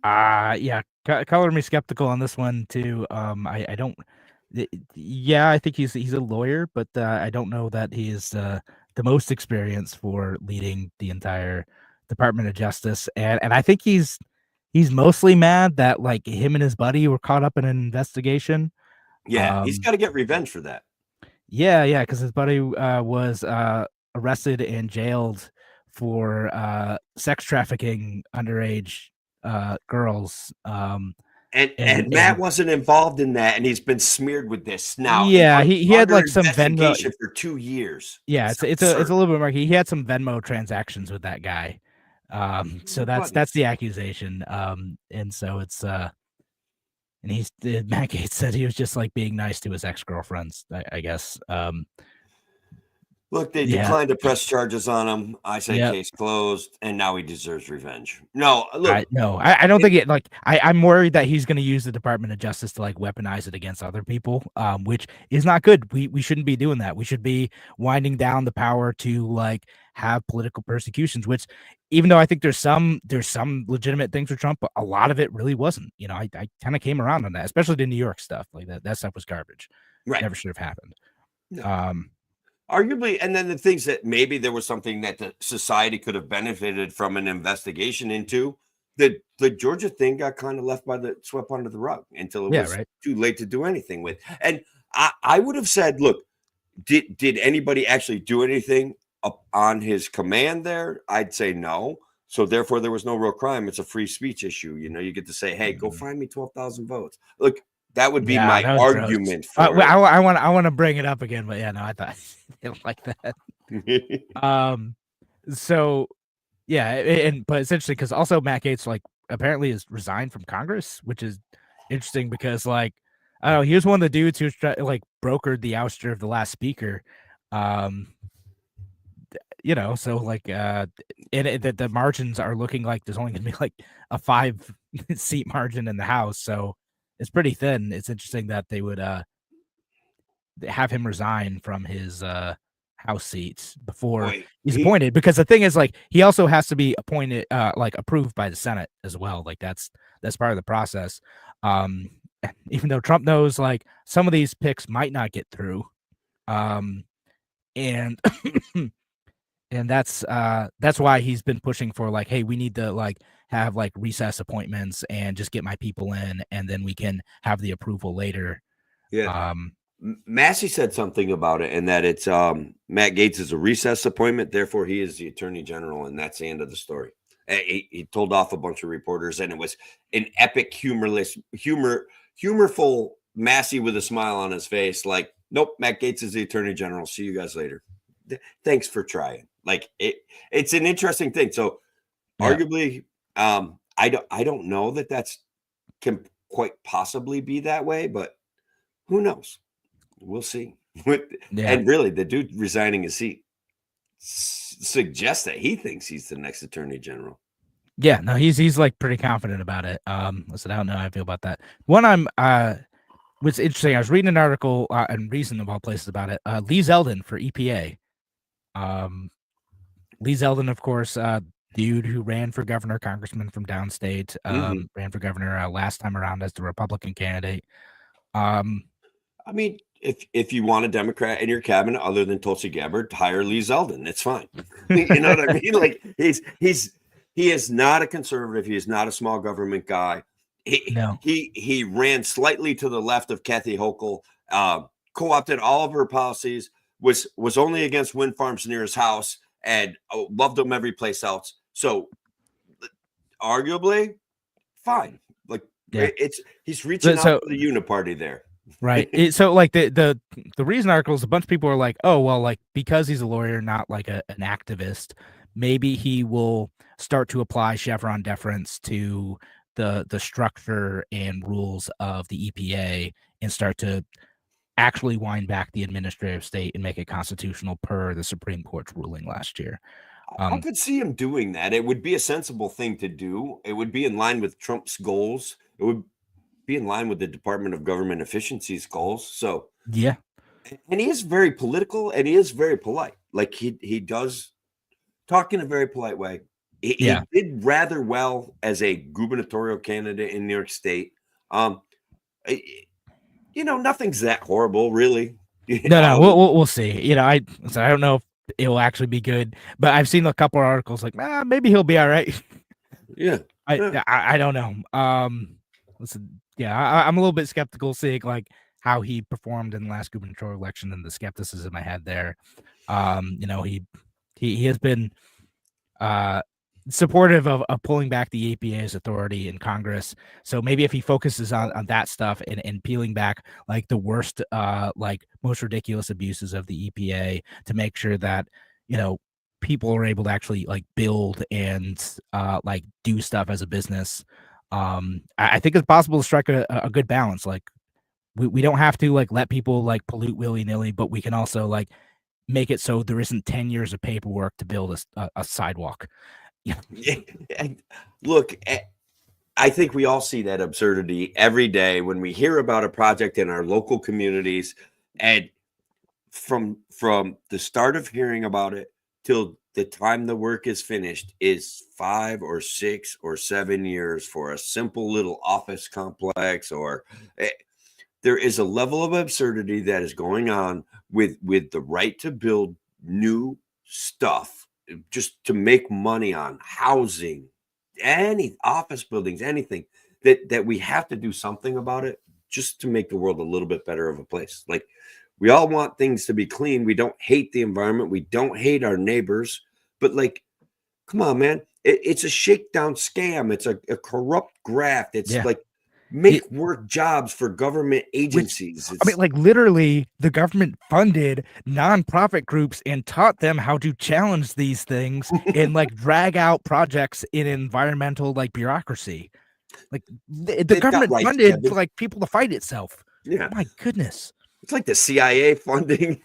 Color me skeptical on this one too. I don't. Yeah, I think he's a lawyer, but I don't know that he is the most experienced for leading the entire Department of Justice, and I think he's mostly mad that like him and his buddy were caught up in an investigation. Yeah, he's got to get revenge for that. Yeah, because his buddy was arrested and jailed for sex trafficking underage girls. And Matt wasn't involved in that, and he's been smeared with this now. Yeah, he had under like some Venmo. investigation for 2 years. Yeah, it's a little bit murky. He had some Venmo transactions with that guy. So that's the accusation. And so it's and Matt Gaetz said he was just like being nice to his ex-girlfriends, I guess. Look, they declined to press charges on him. I say case closed, and now he deserves revenge. No, look, I don't think it. Like, I'm worried that he's going to use the Department of Justice to like weaponize it against other people, which is not good. We shouldn't be doing that. We should be winding down the power to like have political persecutions. Which, even though I think there's some legitimate things for Trump, but a lot of it really wasn't. You know, I kind of came around on that, especially the New York stuff. Like that stuff was garbage. Right, never should have happened. No. Arguably, and then the things that maybe there was something that the society could have benefited from an investigation into. The Georgia thing got kind of swept under the rug until it was too late to do anything with. And I would have said, look, did anybody actually do anything up on his command there? I'd say no. So therefore, there was no real crime. It's a free speech issue. You know, you get to say, hey, go find me 12,000 votes. Look. That would be my argument. I want to bring it up again, but no, I thought I didn't like that. So yeah, but it's interesting because also Matt Gaetz like apparently has resigned from Congress, which is interesting because like I don't know, he was one of the dudes who like brokered the ouster of the last speaker. You know, so like the margins are looking like there's only gonna be like a 5-seat margin in the House, so it's pretty thin. It's interesting that they would have him resign from his House seats before he's appointed, because the thing is like he also has to be appointed like approved by the Senate as well. Like that's part of the process. Even though Trump knows like some of these picks might not get through. And and that's why he's been pushing for like, hey, we need to like have like recess appointments and just get my people in, and then we can have the approval later. Yeah. Massey said something about it, and that it's Matt Gaetz is a recess appointment, therefore he is the attorney general, and that's the end of the story. He told off a bunch of reporters, and it was an epic, humorful Massey with a smile on his face, like, nope, Matt Gaetz is the attorney general. See you guys later. Thanks for trying. Like it's an interesting thing. So arguably, I don't know that can quite possibly be that way, but who knows? We'll see. And really, the dude resigning his seat suggests that he thinks he's the next attorney general. Yeah, no, he's like pretty confident about it. Listen, I don't know how I feel about that. What's interesting, I was reading an article and Reason of all places about it. Lee Zeldin for EPA. Lee Zeldin, of course, dude who ran for governor, congressman from downstate, ran for governor last time around as the Republican candidate. I mean, if you want a Democrat in your cabinet other than Tulsi Gabbard, hire Lee Zeldin. It's fine. You know what I mean? Like he is not a conservative. He is not a small government guy. He ran slightly to the left of Kathy Hochul, co-opted all of her policies, was only against wind farms near his house, and loved them every place else. So arguably fine. Like he's reaching out to the uniparty there. Right. So like the Reason article is a bunch of people are like, oh, well, like because he's a lawyer, not like an activist, maybe he will start to apply Chevron deference to the structure and rules of the EPA and start to actually wind back the administrative state and make it constitutional per the Supreme Court's ruling last year. I could see him doing that. It would be a sensible thing to do. It would be in line with Trump's goals. It would be in line with the Department of Government Efficiency's goals. So yeah, and he is very political and he is very polite. Like he does talk in a very polite way. He did rather well as a gubernatorial candidate in New York State. You know, nothing's that horrible, really. No, we'll see. You know, I don't know if it will actually be good, but I've seen a couple of articles like, maybe he'll be all right. Yeah, I don't know. Listen, I'm a little bit skeptical seeing like how he performed in the last gubernatorial election and the skepticism I had there. You know, he has been supportive of pulling back the EPA's authority in Congress. So maybe if he focuses on that stuff and peeling back like the worst, like most ridiculous abuses of the EPA to make sure that, you know, people are able to actually like build and like do stuff as a business. I think it's possible to strike a good balance. Like we don't have to like let people like pollute willy-nilly, but we can also like make it so there isn't 10 years of paperwork to build a sidewalk. Yeah. Look, I think we all see that absurdity every day when we hear about a project in our local communities, and from the start of hearing about it till the time the work is finished is 5 or 6 or 7 years for a simple little office complex, or there is a level of absurdity that is going on with the right to build new stuff just to make money on housing, any office buildings, anything, that we have to do something about it just to make the world a little bit better of a place. Like, we all want things to be clean. We don't hate the environment. We don't hate our neighbors, but like, come on, man. It's a shakedown scam. It's a corrupt graft. It's like, make work jobs for government agencies. I mean, like literally the government funded nonprofit groups and taught them how to challenge these things and like drag out projects in environmental like bureaucracy. Like the government funded like people to fight itself. Yeah. Oh, my goodness. It's like the CIA funding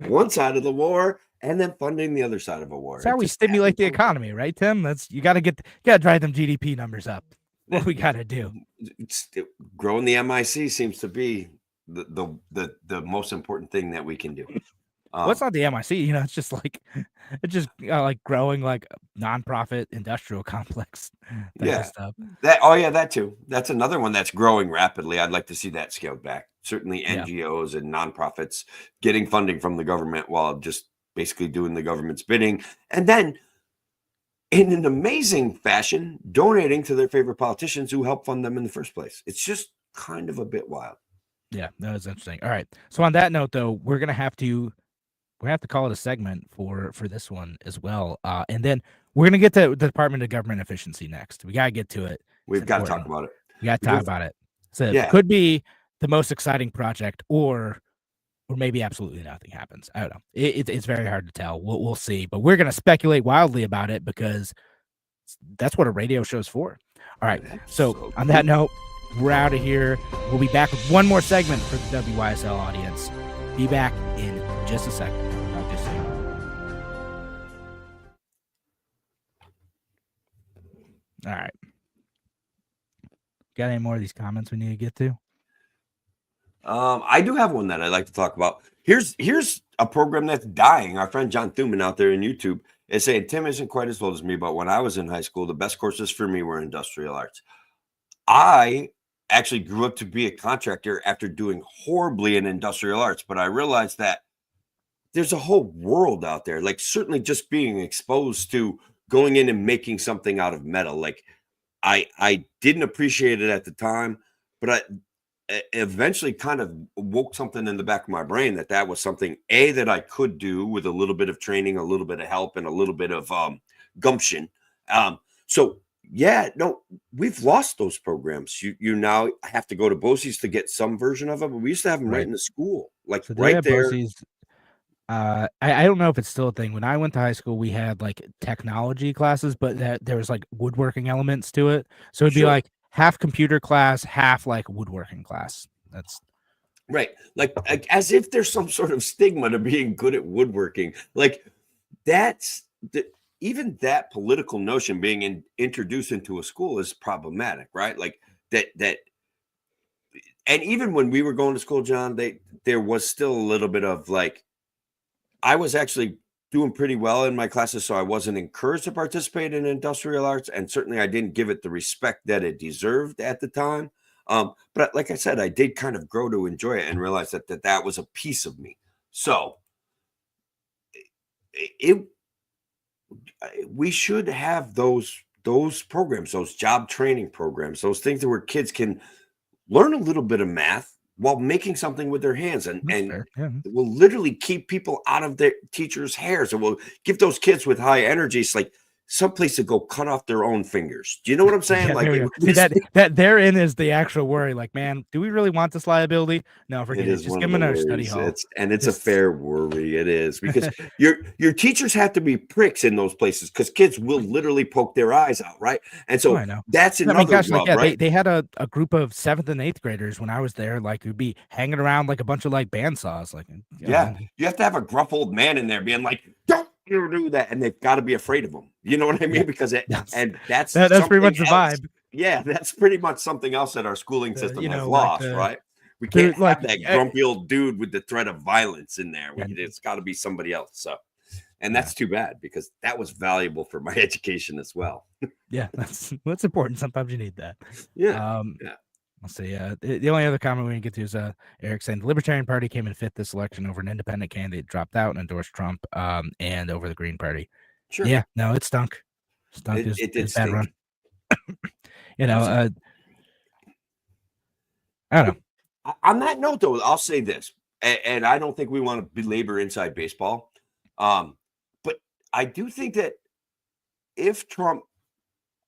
one side of the war and then funding the other side of a war. That's how we stimulate the economy, right, Tim? You got to drive them GDP numbers up. What we got to do. Growing the MIC seems to be the most important thing that we can do. What's not the MIC? You know, it's just like growing like nonprofit industrial complex. Stuff. That too. That's another one that's growing rapidly. I'd like to see that scaled back. Certainly NGOs and nonprofits getting funding from the government while just basically doing the government's bidding, and then in an amazing fashion, donating to their favorite politicians who help fund them in the first place. It's just kind of a bit wild. Yeah, that was interesting. All right. So on that note, though, we're gonna have to call it a segment for this one as well. And then we're gonna get to the Department of Government Efficiency next. We gotta get to it. We've got to talk about it. We got to talk about it. So it could be the most exciting project, or maybe absolutely nothing happens. I don't know. It's very hard to tell. We'll see. But we're going to speculate wildly about it because that's what a radio show's for. All right. So on that note, we're out of here. We'll be back with one more segment for the WYSL audience. Be back in just a second. Talk to you soon. All right. Got any more of these comments we need to get to? I do have one that I'd like to talk about. Here's a program that's dying. Our friend John Thuman out there in YouTube is saying, Tim isn't quite as old as me, but when I was in high school, the best courses for me were industrial arts. I actually grew up to be a contractor after doing horribly in industrial arts, but I realized that there's a whole world out there. Like, certainly just being exposed to going in and making something out of metal. Like, I didn't appreciate it at the time, but I eventually kind of woke something in the back of my brain that was something that I could do with a little bit of training, a little bit of help, and a little bit of gumption. So yeah, no, we've lost those programs. You now have to go to BOCES to get some version of it, but we used to have them right in the school, like so right there. BOCES, I don't know if it's still a thing. When I went to high school, we had like technology classes, but there was like woodworking elements to it. So it'd be like half computer class, half like woodworking class. That's right. Like as if there's some sort of stigma to being good at woodworking. Like even that political notion being introduced into a school is problematic, right? Like that. And even when we were going to school, John, there was still a little bit of like, I was actually doing pretty well in my classes, so I wasn't encouraged to participate in industrial arts, and certainly I didn't give it the respect that it deserved at the time. But like I said, I did kind of grow to enjoy it and realize that was a piece of me. So we should have those programs, those job training programs, those things where kids can learn a little bit of math, while making something with their hands, and fair. Yeah. will literally keep people out of their teachers' hairs, and will give those kids with high energy, it's like someplace to go cut off their own fingers. Do you know what I'm saying? Yeah, Like there you go. See, that therein is the actual worry. Like, man, do we really want this liability? No, forget it it. is Just one give of them the another study worries. hall. It's a fair worry. It is, because your teachers have to be pricks in those places, because kids will literally poke their eyes out, right? And so I know. that's I mean, another gosh, rub, like, yeah, right? they had a group of 7th and 8th graders when I was there, like, who'd be hanging around like a bunch of like bandsaws. Like, Yeah, you have to have a gruff old man in there being like, "Don't you do that," and they've got to be afraid of him. You know what I mean? Yeah. Because and that's that's pretty much the else. vibe. Yeah, that's pretty much something else that our schooling system has like lost, right? We dude, can't like, have that grumpy old dude with the threat of violence in there. Yeah. It's got to be somebody else. So, and that's too bad, because that was valuable for my education as well. Yeah, that's important. Sometimes you need that. Yeah. Let's see. The only other comment we can get to is Eric saying the Libertarian Party came in 5th this election over an independent candidate, dropped out and endorsed Trump, and over the Green Party. Sure. Yeah, no, it stunk. It did bad run. I don't know. On that note, though, I'll say this, and I don't think we want to belabor inside baseball, but I do think that if Trump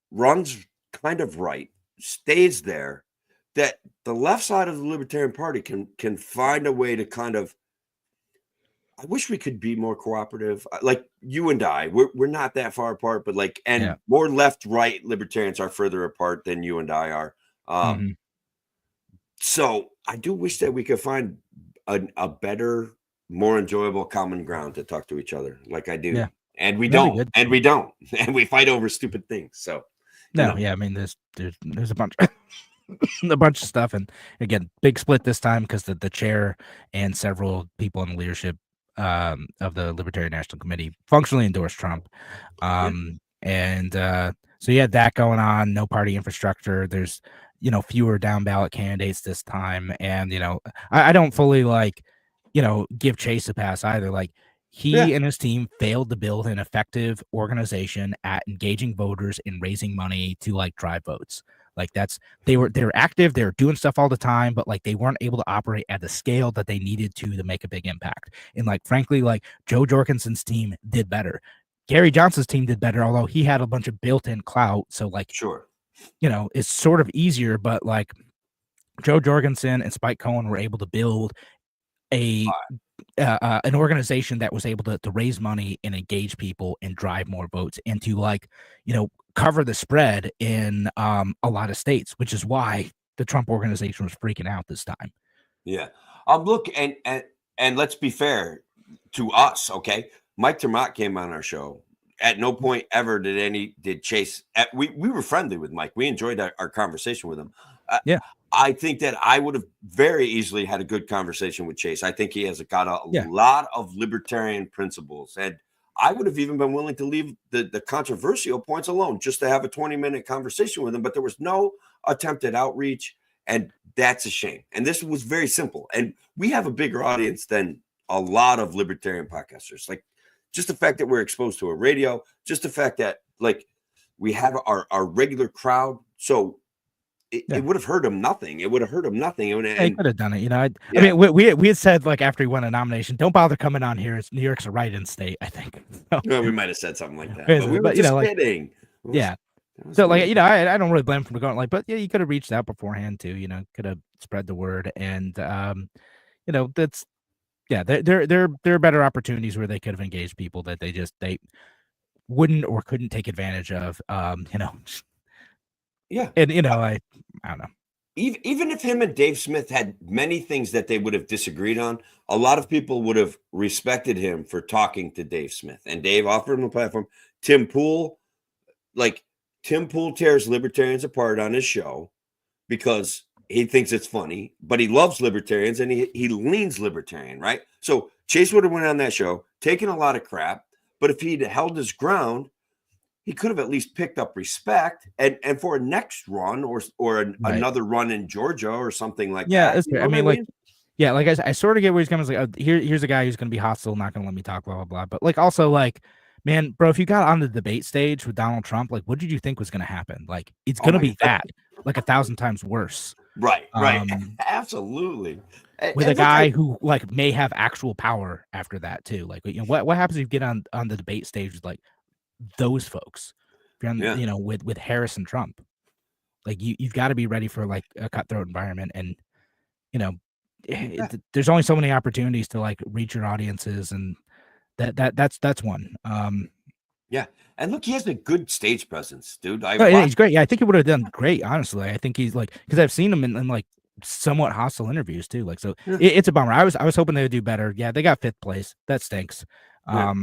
runs kind of right, stays there, that the left side of the Libertarian Party can find a way to kind of. I wish we could be more cooperative. Like you and I, we're not that far apart, but more left-right libertarians are further apart than you and I are. So I do wish that we could find a better, more enjoyable common ground to talk to each other, like I do. Yeah. And we don't, and we fight over stupid things. So I mean, there's a bunch. A bunch of stuff, and again, big split this time because the chair and several people in the leadership of the Libertarian National Committee functionally endorsed Trump. And so you had that going on. No party infrastructure. There's fewer down ballot candidates this time, and I don't fully give Chase a pass either. Like he and his team failed to build an effective organization at engaging voters and raising money to drive votes. Like they're active, they're doing stuff all the time, but they weren't able to operate at the scale that they needed to make a big impact. And frankly, Joe Jorgensen's team did better. Gary Johnson's team did better, although he had a bunch of built-in clout. So sure, it's sort of easier, but Joe Jorgensen and Spike Cohen were able to build an organization that was able to raise money and engage people and drive more votes and to cover the spread in a lot of states, which is why the Trump organization was freaking out this time. Yeah. Look, and let's be fair to us. Okay. Mike Termott came on our show. At no point ever did Chase. We were friendly with Mike. We enjoyed our conversation with him. I think that I would have very easily had a good conversation with Chase. I think he has got a lot of libertarian principles, and I would have even been willing to leave the controversial points alone just to have a 20-minute conversation with him. But there was no attempt at outreach, and that's a shame. And this was very simple. And we have a bigger audience than a lot of libertarian podcasters. Just the fact that we're exposed to a radio, just the fact that we have our regular crowd. So it would have hurt him nothing. It would have hurt him nothing. He could have done it. I mean, we had said after he won a nomination, don't bother coming on here. New York's a write-in state, I think. So, well, we might have said something like that. But we were just kidding. So I don't really blame him for going but you could have reached out beforehand too. Could have spread the word, and that's there are better opportunities where they could have engaged people that they wouldn't or couldn't take advantage of. Yeah. And I don't know. Even if him and Dave Smith had many things that they would have disagreed on, a lot of people would have respected him for talking to Dave Smith. And Dave offered him a platform. Tim Pool tears libertarians apart on his show because he thinks it's funny, but he loves libertarians and he leans libertarian, right? So Chase would have went on that show, taken a lot of crap, but if he'd held his ground, he could have at least picked up respect and for a next run or another run in Georgia or something like that. Yeah, that's fair. I mean, I sort of get where he's coming. It's here's a guy who's going to be hostile, not going to let me talk, blah, blah, blah. But also man, bro, if you got on the debate stage with Donald Trump, what did you think was going to happen? It's going to be that, 1,000 times worse. Right. Um, Absolutely. with And a look, guy who like may have actual power after that too. Like, you know, what happens if you get on the debate stage with like those folks? If you're on, yeah. you know, with Harris and Trump, like you've got to be ready for like a cutthroat environment, and you know, Yeah. there's only so many opportunities to like reach your audiences, and that's one. Yeah. And look, he has a good stage presence, dude. I No, yeah, watched. he's great. Yeah, I think he would have done great. Honestly, I think he's like, because I've seen him in like somewhat hostile interviews too. Like, so Yeah. it's a bummer. I was hoping they would do better. Yeah, they got 5th place. That stinks. Yeah.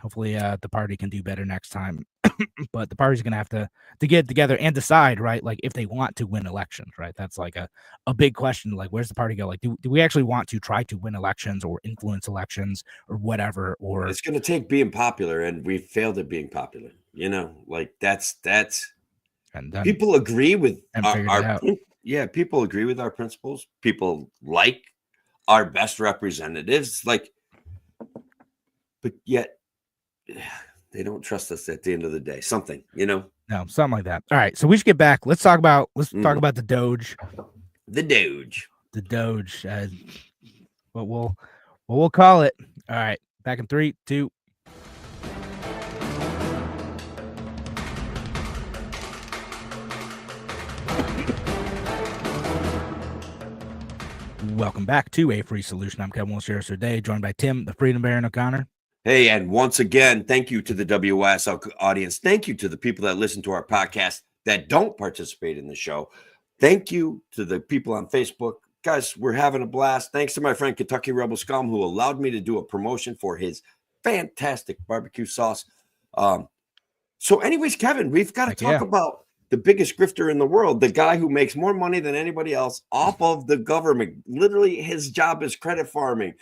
Hopefully, the party can do better next time. But the party's gonna have to get together and decide, right? Like, if they want to win elections, right? That's like a big question. Like, where's the party go? Like, do we actually want to try to win elections or influence elections or whatever? Or It's going to take being popular, and we failed at being popular. You know, like that's and then people agree with and figured it out. yeah, people agree with our principles. People like our best representatives, like, but yet they don't trust us at the end of the day. Something, you know. No, something like that. All right, so we should get back. Let's talk about the Doge. The Doge. The Doge. What we'll call it. All right, back in 3, 2. Welcome back to A Free Solution. I'm Kevin Willis today, joined by Tim, the Freedom Baron O'Connor. Hey, and once again, thank you to the WSL audience. Thank you to the people that listen to our podcast that don't participate in the show. Thank you to the people on Facebook. Guys, we're having a blast. Thanks to my friend Kentucky Rebel Scum, who allowed me to do a promotion for his fantastic barbecue sauce. So anyways, Kevin, we've got to talk about the biggest grifter in the world, the guy who makes more money than anybody else off of the government. Literally, his job is credit farming.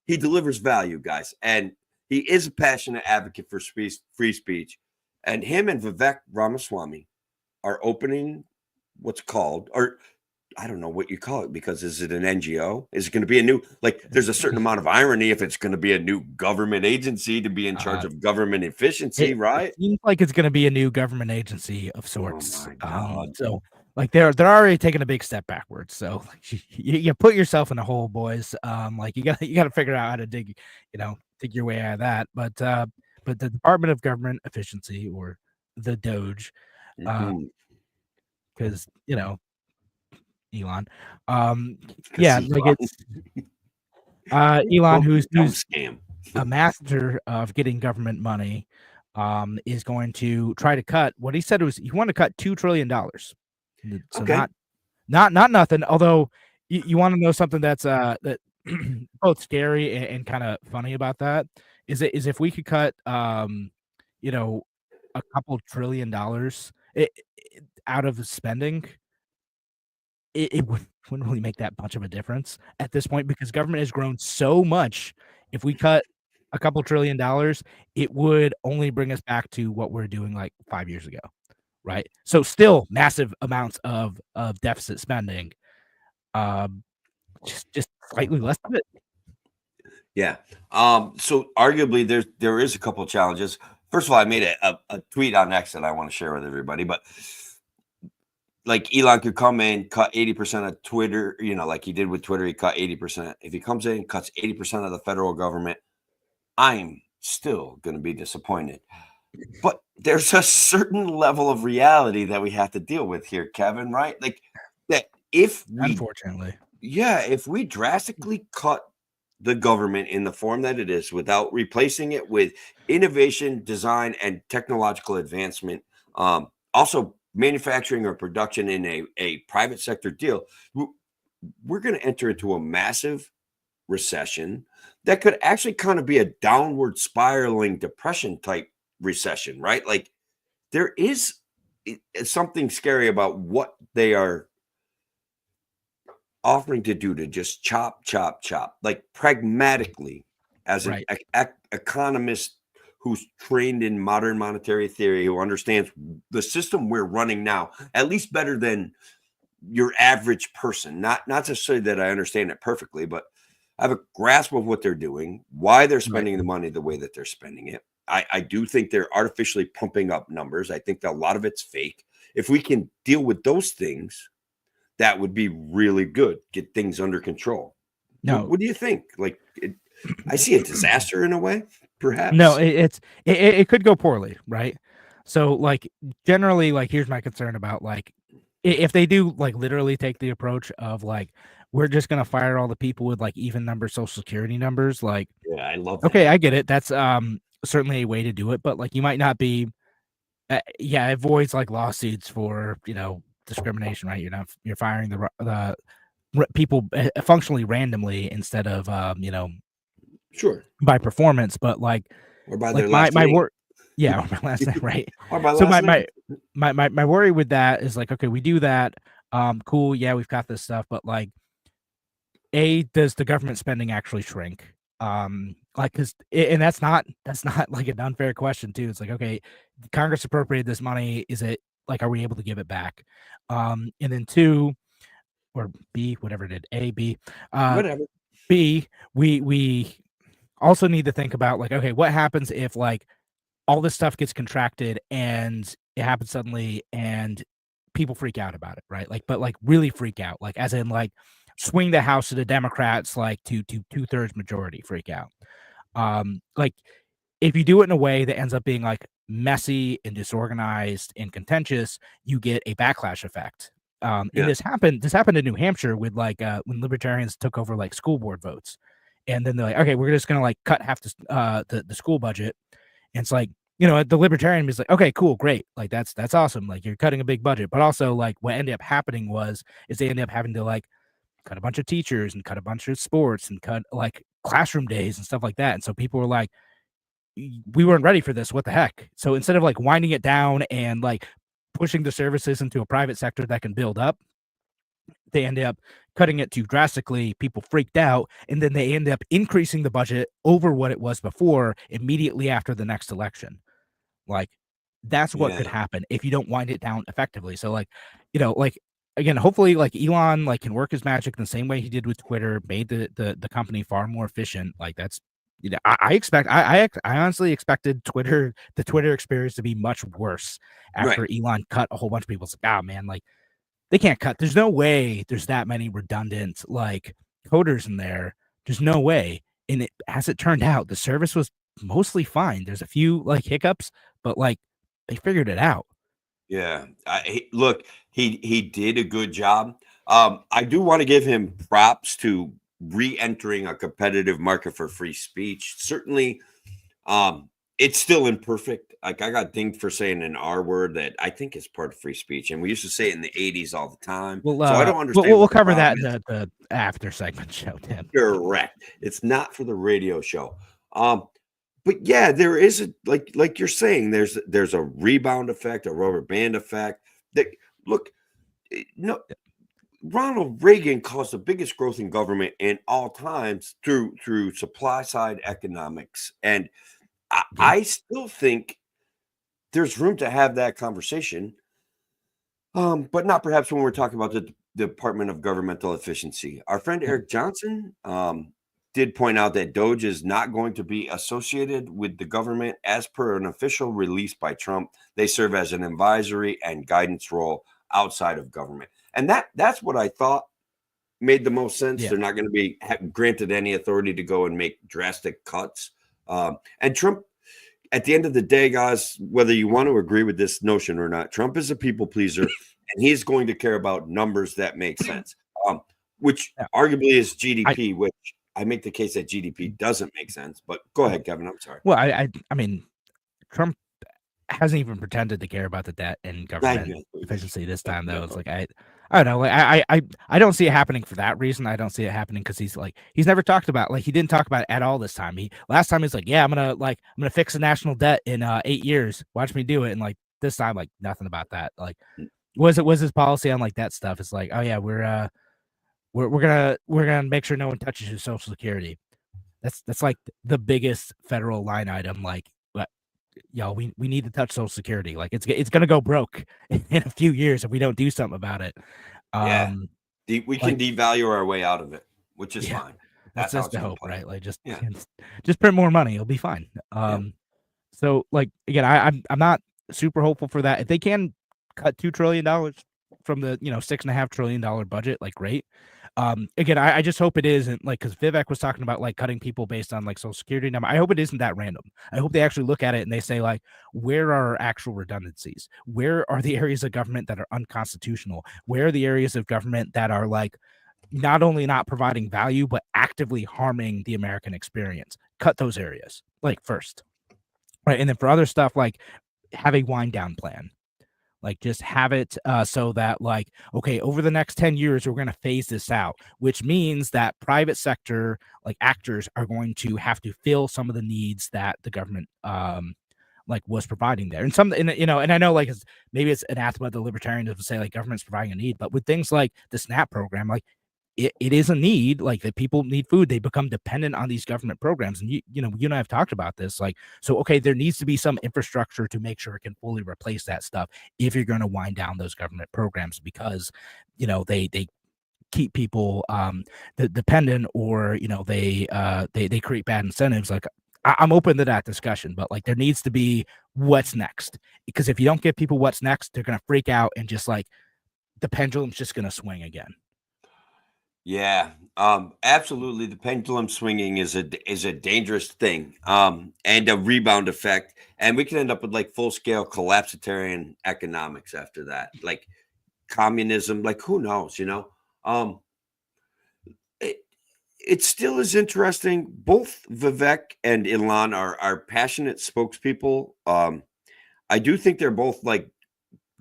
He delivers value, guys, and he is a passionate advocate for free speech. And him and Vivek Ramaswamy are opening what's called, or I don't know what you call it, because is it an NGO? Is it going to be a new, like, there's a certain amount of irony if it's going to be a new government agency to be in charge of government efficiency, right? It seems like it's going to be a new government agency of sorts. Oh my God. So like they're already taking a big step backwards. So you put yourself in a hole, boys. Like you got to figure out how to dig your way out of that. But the Department of Government Efficiency, or the Doge, because Elon. Yeah, like it's Elon who's scam. a master of getting government money, is going to try to cut what he said was he wanted to cut $2 trillion. So Okay. not nothing. Although you want to know something that's that both scary and kind of funny about that is if we could cut a couple $1 trillion out of spending. It wouldn't really make that much of a difference at this point, because government has grown so much. If we cut a couple $1 trillion, it would only bring us back to what we're doing like 5 years ago, right? So still massive amounts of deficit spending, just slightly less of it. Yeah. So arguably there is a couple of challenges. First of all, I made a tweet on X that I want to share with everybody, but like Elon could come in, cut 80% of Twitter, like he did with Twitter, he cut 80%. If he comes in and cuts 80% of the federal government, I'm still going to be disappointed. But there's a certain level of reality that we have to deal with here, Kevin, right? Like that unfortunately, if we drastically cut the government in the form that it is without replacing it with innovation, design, and technological advancement, also manufacturing or production in a private sector deal, we're going to enter into a massive recession that could actually kind of be a downward spiraling depression type recession, right? Like there is something scary about what they are offering to do to just chop, like pragmatically, as an economist who's trained in modern monetary theory, who understands the system we're running now, at least better than your average person. Not to say that I understand it perfectly, but I have a grasp of what they're doing, why they're spending the money the way that they're spending it. I do think they're artificially pumping up numbers. I think that a lot of it's fake. If we can deal with those things, that would be really good. Get things under control. No. What do you think? Like, I see a disaster in a way, perhaps. No, it could go poorly, right? So like generally, like here's my concern about like if they do like literally take the approach of like we're just gonna fire all the people with like even number social security numbers, like Yeah, I love that. okay, I get it. That's certainly a way to do it, but like you might not be yeah, it avoids like lawsuits for, you know, discrimination, right? You're firing the people functionally randomly instead of you know, Sure. by performance, but like Or by their my last name. work, yeah, or my last name, right? Or by So last name. my worry with that is like, okay, we do that, cool, yeah, we've got this stuff, but like, does the government spending actually shrink? Like, cause, and that's not like an unfair question too. It's like, okay, Congress appropriated this money. Is it like, are we able to give it back? And then two or B, whatever it did, A, B, Whatever. B, we also need to think about like, okay, what happens if like all this stuff gets contracted and it happens suddenly and people freak out about it, right? Like, but like really freak out, like as in like swing the House to the Democrats, like to 2/3 majority freak out. Like if you do it in a way that ends up being like messy and disorganized and contentious, you get a backlash effect. And this happened in New Hampshire with like when libertarians took over like school board votes. And then they're like, okay, we're just gonna like cut half the school budget. And it's like, you know, the libertarian is like, okay, cool, great. Like that's awesome. Like you're cutting a big budget. But also like what ended up happening is they ended up having to like cut a bunch of teachers and cut a bunch of sports and cut like classroom days and stuff like that. And so people were like, we weren't ready for this. What the heck? So instead of like winding it down and like pushing the services into a private sector that can build up, they ended up cutting it too drastically. People freaked out, and then they ended up increasing the budget over what it was before immediately after the next election. Like that's what could happen if you don't wind it down effectively. So like, you know, like again, hopefully like Elon like can work his magic in the same way he did with Twitter, made the company far more efficient. Like that's, you know, I honestly expected the Twitter experience to be much worse after Elon cut a whole bunch of people. It's like, oh man, like they can't cut. There's no way there's that many redundant like coders in there. There's no way. And it, as it turned out, the service was mostly fine. There's a few like hiccups, but like they figured it out. Yeah. Look, he did a good job. I do want to give him props to re-entering a competitive market for free speech. Certainly, it's still imperfect. Like I got dinged for saying an R word that I think is part of free speech, and we used to say it in the '80s all the time. Well, so I don't understand. We'll cover that in the after segment show, Tim. Correct. It's not for the radio show. But yeah, there is a like you're saying, there's a rebound effect, a rubber band effect. That look, no, Ronald Reagan caused the biggest growth in government in all times through supply side economics, and I still think there's room to have that conversation, but not perhaps when we're talking about the Department of Governmental Efficiency. Our friend Eric Johnson did point out that Doge is not going to be associated with the government as per an official release by Trump. They serve as an advisory and guidance role outside of government. And that's what I thought made the most sense. Yeah. They're not going to be granted any authority to go and make drastic cuts. And Trump, at the end of the day, guys, whether you want to agree with this notion or not, Trump is a people pleaser, and he's going to care about numbers that make sense, which arguably is GDP, which I make the case that GDP doesn't make sense. But go ahead, Kevin. I'm sorry. Well, I mean, Trump hasn't even pretended to care about the debt and government efficiency this time, though. It's like I don't know. Like I don't see it happening for that reason. I don't see it happening because he's never talked about, like, he didn't talk about it at all this time. Last time he's like, yeah, I'm gonna fix the national debt in 8 years. Watch me do it. And like this time, like nothing about that. Like was his policy on like that stuff? It's like, oh yeah, we're gonna make sure no one touches your Social Security. That's like the biggest federal line item. Like, y'all, we need to touch Social Security. Like it's gonna go broke in a few years if we don't do something about it. We can devalue our way out of it, which is fine. That's the hope, right? Like just print more money, it'll be fine. So like again, I'm not super hopeful for that. If they can cut $2 trillion from the $6.5 trillion budget, like great. Again, I just hope it isn't like, because Vivek was talking about like cutting people based on like social security number. I hope it isn't that random. I hope they actually look at it and they say like, where are actual redundancies? Where are the areas of government that are unconstitutional? Where are the areas of government that are like not only not providing value but actively harming the American experience? Cut those areas like first, right? And then for other stuff, like have a wind down plan. Like just have it so that like, okay, over the next 10 years, we're going to phase this out, which means that private sector like actors are going to have to fill some of the needs that the government like was providing there. And and I know like maybe it's anathema to libertarians to say like government's providing a need, but with things like the SNAP program, like it is a need, like that people need food. They become dependent on these government programs. And you and I have talked about this. Like, so, okay, there needs to be some infrastructure to make sure it can fully replace that stuff if you're going to wind down those government programs, because, they keep people dependent, or, they create bad incentives. Like, I'm open to that discussion, but like there needs to be what's next, because if you don't give people what's next, they're going to freak out and just like the pendulum's just going to swing again. Yeah, absolutely. The pendulum swinging is a dangerous thing, and a rebound effect, and we can end up with like full scale collapsitarian economics after that, like communism. Like who knows? It, it still is interesting. Both Vivek and Ilan are passionate spokespeople. I do think they're both like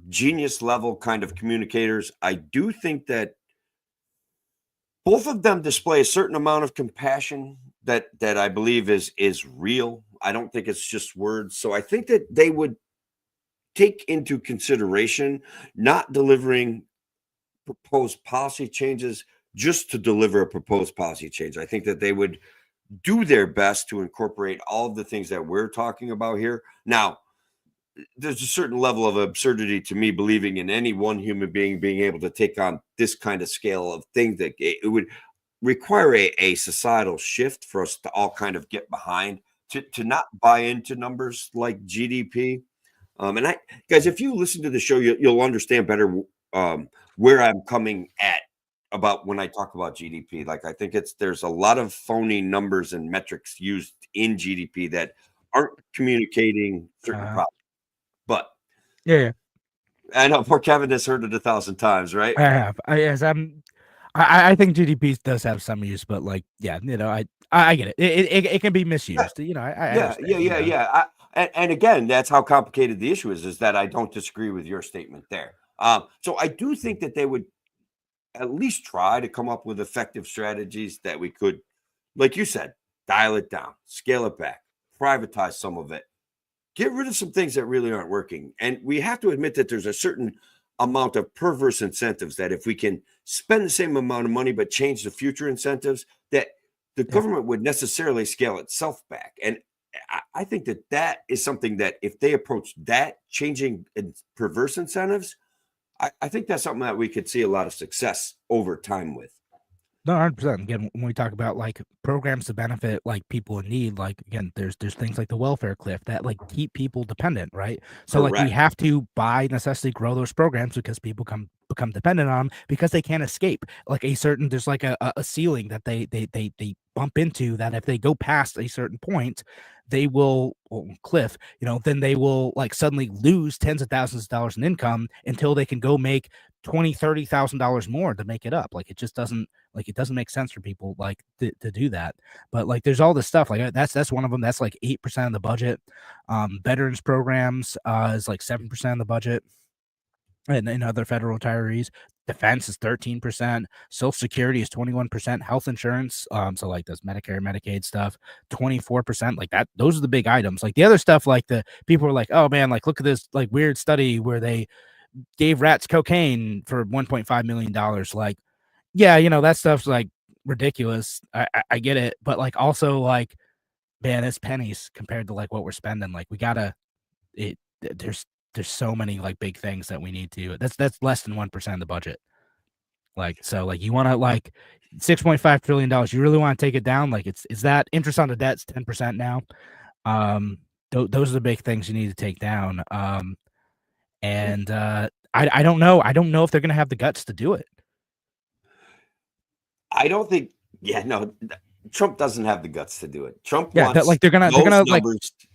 genius level kind of communicators. I do think that both of them display a certain amount of compassion that I believe is real. I don't think it's just words. So I think that they would take into consideration not delivering proposed policy changes just to deliver a proposed policy change. I think that they would do their best to incorporate all of the things that we're talking about here. Now, there's a certain level of absurdity to me believing in any one human being being able to take on this kind of scale of thing, that it would require a societal shift for us to all kind of get behind, to not buy into numbers like GDP. And guys, if you listen to the show, you'll understand better where I'm coming at about when I talk about GDP. Like, I think there's a lot of phony numbers and metrics used in GDP that aren't communicating certain problems. But yeah, I know poor Kevin has heard it 1,000 times, right? I have. I think GDP does have some use, but like, yeah, I get it. It can be misused. Yeah. And again, that's how complicated the issue is that I don't disagree with your statement there. So I do think that they would at least try to come up with effective strategies that we could, like you said, dial it down, scale it back, privatize some of it, get rid of some things that really aren't working. And we have to admit that there's a certain amount of perverse incentives that if we can spend the same amount of money but change the future incentives, that the government would necessarily scale itself back. And I think that is something that if they approach that, changing perverse incentives, I think that's something that we could see a lot of success over time with. No, 100%. Again, when we talk about like programs to benefit like people in need, like again, there's things like the welfare cliff that like keep people dependent, right? So like we have to by necessity grow those programs because people become dependent on them because they can't escape. Like there's like a ceiling that they bump into, that if they go past a certain point, they will cliff, then they will like suddenly lose tens of thousands of dollars in income until they can go make $20,000-$30,000 more to make it up. Like it just doesn't make sense for people like to do that. But like there's all this stuff like that's one of them. That's like 8% of the budget. Veterans programs is like 7% of the budget. And other federal retirees. Defense is 13%. Social Security is 21%. Health insurance, so like this Medicare, Medicaid stuff, 24%. Like that, those are the big items. Like the other stuff, like the people are like, oh man, like look at this like weird study where they gave rats cocaine for $1.5 million. Like, yeah, that stuff's like ridiculous. I get it, but like also like, man, it's pennies compared to like what we're spending. Like we gotta there's so many like big things that we need to. That's less than 1% of the budget. Like so, like you want to like $6.5 trillion. You really want to take it down? Like is that interest on the debt's 10% now? Those are the big things you need to take down. And I don't know. I don't know if they're going to have the guts to do it. I don't think. Yeah, no. Trump doesn't have the guts to do it. Trump Yeah, wants they're gonna numbers. like.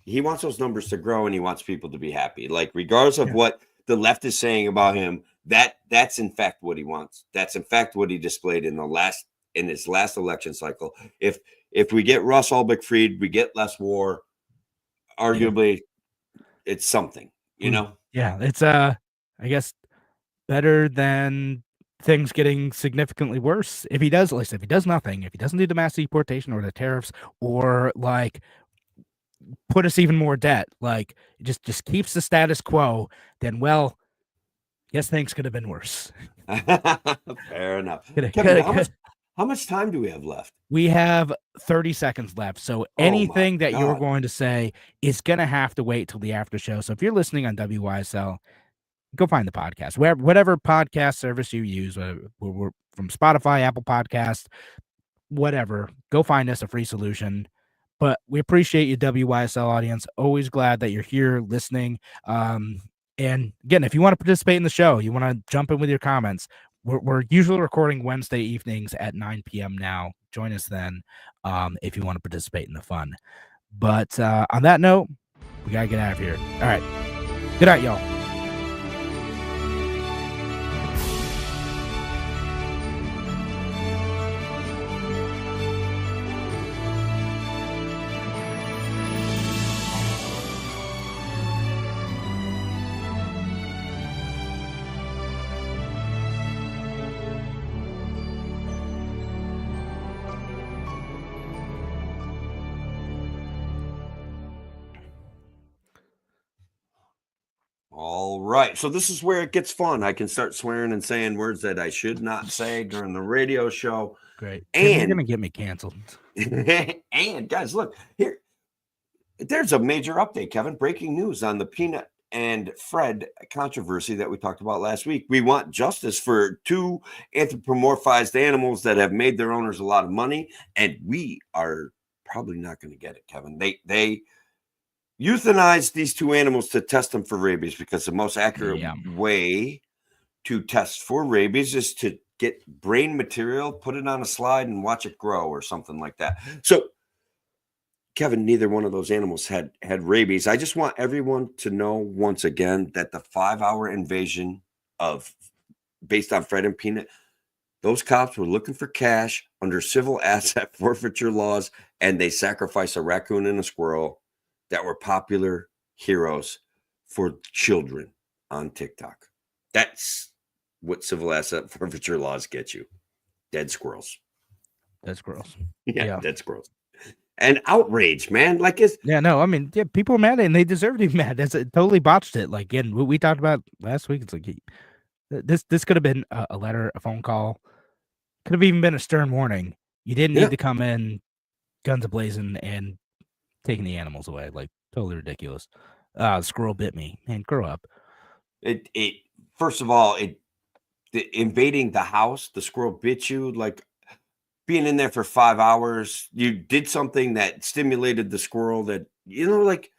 He wants those numbers to grow, and he wants people to be happy. Like regardless of what the left is saying about him, that's in fact what he wants. That's in fact what he displayed in his last election cycle. If we get Russ Ulbricht freed, we get less war. Arguably, it's something, you know. Yeah, it's I guess better than things getting significantly worse. If he does, if he does nothing, if he doesn't do the mass deportation or the tariffs, or like put us even more debt, like just keeps the status quo, then well, yes, things could have been worse. Fair enough. Kevin, how much time do we have left? We have 30 seconds left. So anything that you're going to say is going to have to wait till the after show. So if you're listening on WYSL, go find the podcast, whatever podcast service you use, we're from Spotify, Apple Podcasts, whatever. Go find us, a free solution. But we appreciate you, WYSL audience. Always glad that you're here listening. And again, if you want to participate in the show, you want to jump in with your comments, we're usually recording Wednesday evenings at 9 p.m. now. Join us then if you want to participate in the fun. But on that note, we got to get out of here. All right. Good night, y'all. All right. So this is where it gets fun. I can start swearing and saying words that I should not say during the radio show. Great. And you're going to get me canceled. And guys, look here. There's a major update, Kevin. Breaking news on the Peanut and Fred controversy that we talked about last week. We want justice for two anthropomorphized animals that have made their owners a lot of money, and we are probably not going to get it, Kevin. They euthanized these two animals to test them for rabies, because the most accurate way to test for rabies is to get brain material, put it on a slide, and watch it grow or something like that. So, Kevin, neither one of those animals had rabies. I just want everyone to know once again that the 5-hour invasion based on Fred and Peanut, those cops were looking for cash under civil asset forfeiture laws, and they sacrificed a raccoon and a squirrel that were popular heroes for children on TikTok. That's what civil asset forfeiture laws get you. Dead squirrels. Dead squirrels. Yeah, dead squirrels. And outrage, man. People are mad, and they deserve to be mad. That's totally botched it. Like, again, what we talked about last week, it's like this could have been a letter, a phone call, could have even been a stern warning. You didn't need to come in guns a-blazing and taking the animals away. Like, totally ridiculous. The squirrel bit me. Man, grow up. It first of all, invading the house, the squirrel bit you, like being in there for 5 hours, you did something that stimulated the squirrel, that, like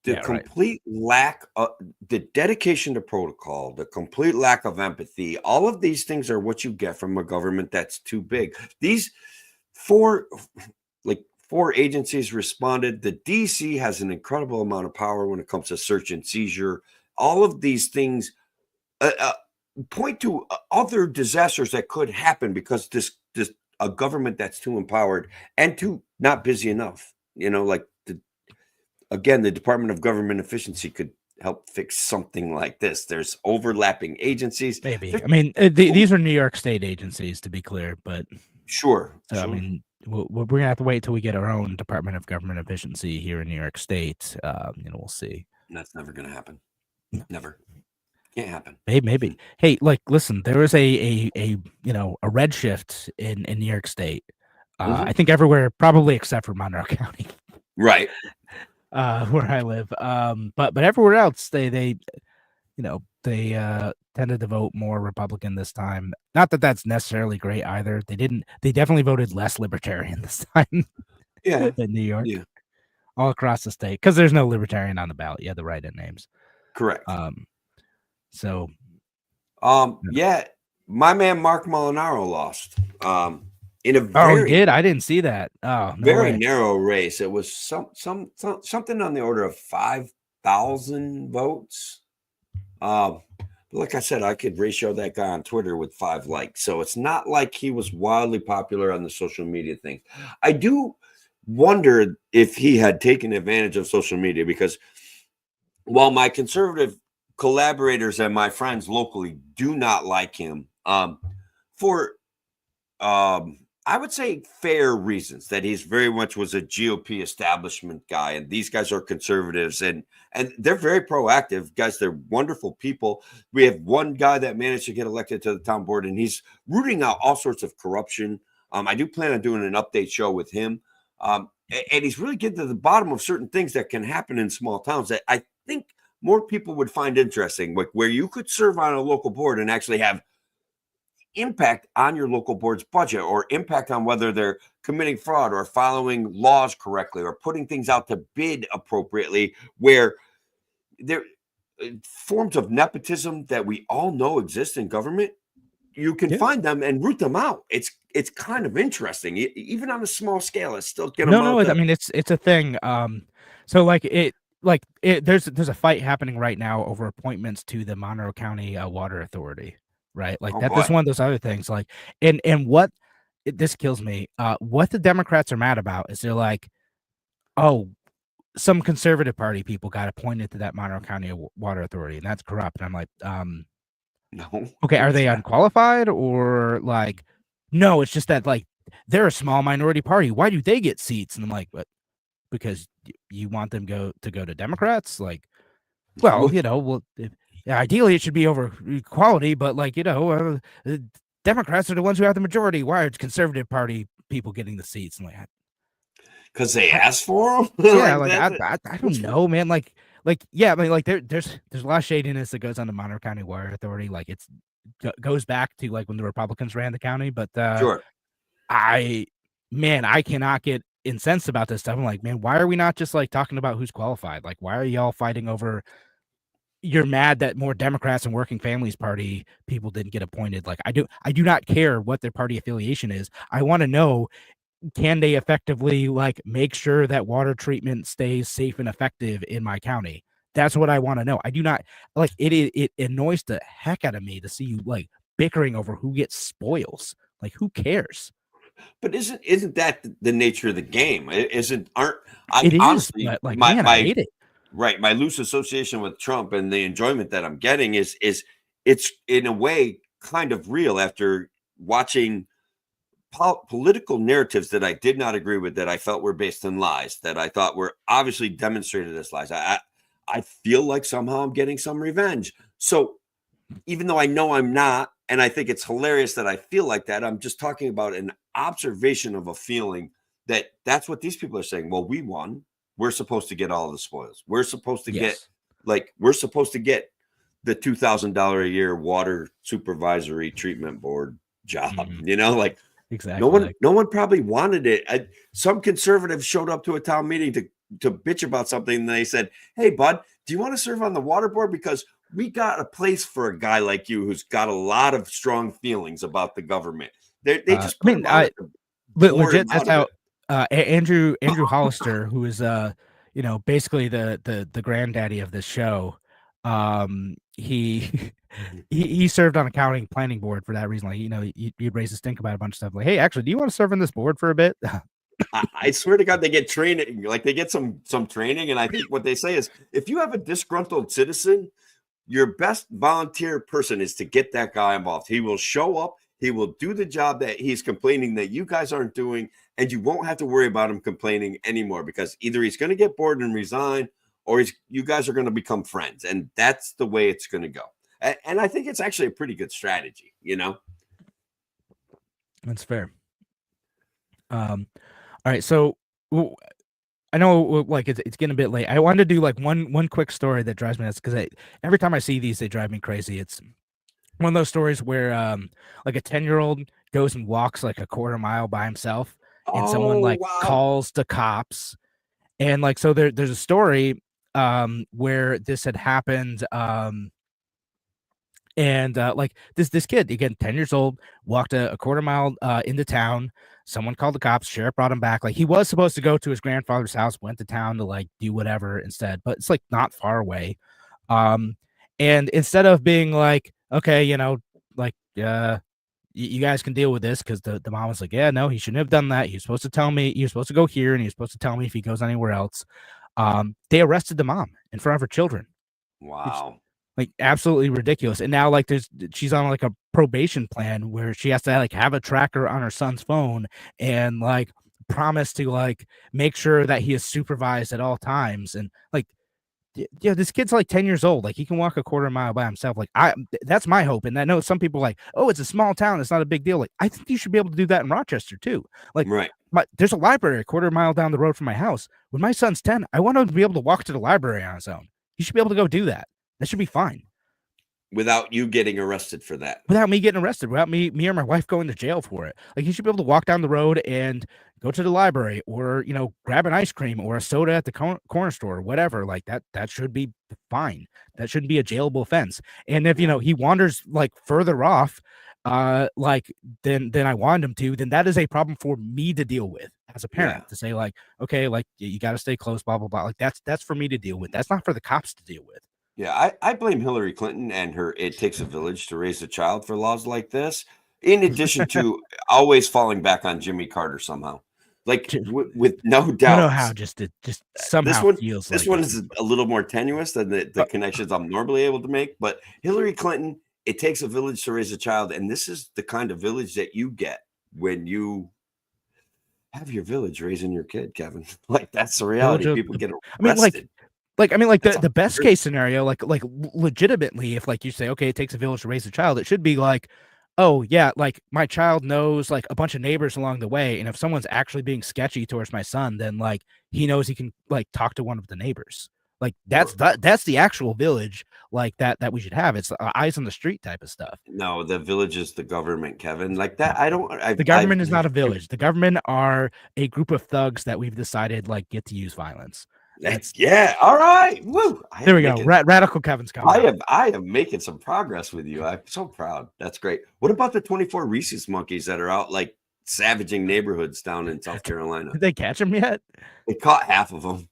the complete lack of the dedication to protocol, the complete lack of empathy. All of these things are what you get from a government that's too big. These four agencies responded. The DC has an incredible amount of power when it comes to search and seizure. All of these things point to other disasters that could happen because this a government that's too empowered and too not busy enough. The Department of Government Efficiency could help fix something like this. There's overlapping agencies. Maybe. These are New York State agencies, to be clear, but sure. We're gonna have to wait till we get our own Department of Government Efficiency here in New York State. We'll see. That's never gonna happen. Never. Can't happen. Maybe. Hey, listen, there was a red shift in New York State. I think everywhere, probably except for Monroe County. Right. Where I live. But everywhere else, they tended to vote more Republican this time. Not that that's necessarily great either. They definitely voted less libertarian this time. Yeah. In New York. Yeah. All across the state, because there's no libertarian on the ballot. You had the write-in names. Correct. So, yeah, my man Mark Molinaro lost. In a oh, he very did. I didn't see that. Oh, no very way. narrow race. It was something on the order of 5,000 votes. Like I said, I could ratio that guy on Twitter with 5 likes. So it's not like he was wildly popular on the social media thing. I do wonder if he had taken advantage of social media, because while my conservative collaborators and my friends locally do not like him, for I would say fair reasons, that he's very much was a GOP establishment guy, and these guys are conservatives, and they're very proactive guys. They're wonderful people. We have one guy that managed to get elected to the town board, and he's rooting out all sorts of corruption. I do plan on doing an update show with him, and he's really getting to the bottom of certain things that can happen in small towns that I think more people would find interesting, like where you could serve on a local board and actually have impact on your local board's budget, or impact on whether they're committing fraud or following laws correctly or putting things out to bid appropriately, where there forms of nepotism that we all know exist in government. You can find them and root them out. It's kind of interesting. Even on a small scale, it's still get them out. No, I mean, it's a thing. So there's a fight happening right now over appointments to the Monroe County Water Authority, right? Like that's one of those other things. Like, and what this kills me. What the Democrats are mad about is they're like, oh, some conservative party people got appointed to that Monroe County Water Authority, and that's corrupt. And I'm like, no. Okay, are they unqualified, or like, no, it's just that like they're a small minority party. Why do they get seats? And I'm like, but because you want them to go to Democrats? Like, well, ideally it should be over equality, but like, Democrats are the ones who have the majority. Why are conservative party people getting the seats? And like, because they asked for them. Yeah, I don't know, man. Yeah, I mean, like there's a lot of shadiness that goes on the Monroe County Water Authority. Like goes back to like when the Republicans ran the county. But Sure. I cannot get incensed about this stuff. I'm like, man, why are we not just like talking about who's qualified? Like, why are y'all fighting over? You're mad that more Democrats and Working Families Party people didn't get appointed. Like, I do not care what their party affiliation is. I want to know, can they effectively like make sure that water treatment stays safe and effective in my county? That's what I want to know. I do not like it. It annoys the heck out of me to see you like bickering over who gets spoils. Like, who cares? But isn't that the nature of the game? It isn't. Honestly, but like, man, I hate it. Right, my loose association with Trump and the enjoyment that I'm getting is it's in a way kind of real after watching political narratives that I did not agree with, that I felt were based in lies, that I thought were obviously demonstrated as lies. I feel like somehow I'm getting some revenge. So even though I know I'm not, and I think it's hilarious that I feel like that, I'm just talking about an observation of a feeling that's what these people are saying. Well, we won. We're supposed to get all the spoils. We're supposed to get the $2,000 a year water supervisory treatment board job. Like, exactly. No one probably wanted it. Some conservatives showed up to a town meeting to bitch about something, and they said, "Hey, bud, do you want to serve on the water board? Because we got a place for a guy like you who's got a lot of strong feelings about the government." They just legit. That's how Andrew Hollister, who is basically the granddaddy of this show, he served on a county planning board for that reason. Like, he'd raise a stink about a bunch of stuff. Like, hey, actually, do you want to serve on this board for a bit? I swear to God, they get training. Like, they get some training, and I think what they say is, if you have a disgruntled citizen, your best volunteer person is to get that guy involved. He will show up. He will do the job that he's complaining that you guys aren't doing, and you won't have to worry about him complaining anymore, because either he's going to get bored and resign, or you guys are going to become friends, and that's the way it's going to go. And I think it's actually a pretty good strategy, That's fair. All right, so I know like it's getting a bit late. I wanted to do like one quick story that drives me nuts, because every time I see these, they drive me crazy. It's one of those stories where like a 10-year-old goes and walks like a quarter mile by himself, and someone like calls the cops. And like, so there's a story where this had happened And like this kid, again, 10 years old, walked a quarter mile into town. Someone called the cops. Sheriff brought him back. Like, he was supposed to go to his grandfather's house, went to town to like do whatever instead, but it's like not far away. And instead of being like, okay, like you guys can deal with this, because the mom was like, yeah, no, he shouldn't have done that. He was supposed to tell me. He was supposed to go here, and he was supposed to tell me if he goes anywhere else. They arrested the mom in front of her children. Wow. Like, absolutely ridiculous. And now, like, she's on like a probation plan where she has to like have a tracker on her son's phone and like promise to like make sure that he is supervised at all times. And like, yeah, this kid's like 10 years old. Like, he can walk a quarter mile by himself. Like, that's my hope. And I know some people are like, oh, it's a small town, it's not a big deal. Like, I think you should be able to do that in Rochester too. Like, right. There's a library a quarter mile down the road from my house. When my son's 10, I want him to be able to walk to the library on his own. He should be able to go do that. That should be fine. Without you getting arrested for that. Without me getting arrested, without me or my wife going to jail for it. Like, he should be able to walk down the road and go to the library, or, grab an ice cream or a soda at the corner store or whatever. Like, that should be fine. That shouldn't be a jailable offense. And if, he wanders like further off, like than I want him to, then that is a problem for me to deal with as a parent, to say like, okay, like, you got to stay close, blah, blah, blah. Like, that's for me to deal with. That's not for the cops to deal with. Yeah, I blame Hillary Clinton and her "it takes a village to raise a child" for laws like this, in addition to always falling back on Jimmy Carter somehow. Like, with no doubt. I don't know how, just somehow this one is a little more tenuous than the connections I'm normally able to make. But Hillary Clinton, it takes a village to raise a child. And this is the kind of village that you get when you have your village raising your kid, Kevin. Like, that's the reality. People get arrested. The best case scenario, like legitimately, if like you say, okay, it takes a village to raise a child, it should be like, oh yeah, like my child knows like a bunch of neighbors along the way, and if someone's actually being sketchy towards my son, then like he knows he can like talk to one of the neighbors. Like, that's the actual village like that we should have. It's eyes on the street type of stuff. No, the village is the government, Kevin. Like that, the government is not a village. The government are a group of thugs that we've decided like get to use violence. Yeah. All right. Woo. There we go. Radical Kevin's coming. I am making some progress with you. I'm so proud. That's great. What about the 24 rhesus monkeys that are out like savaging neighborhoods down in South Carolina? Did they catch them yet? They caught half of them.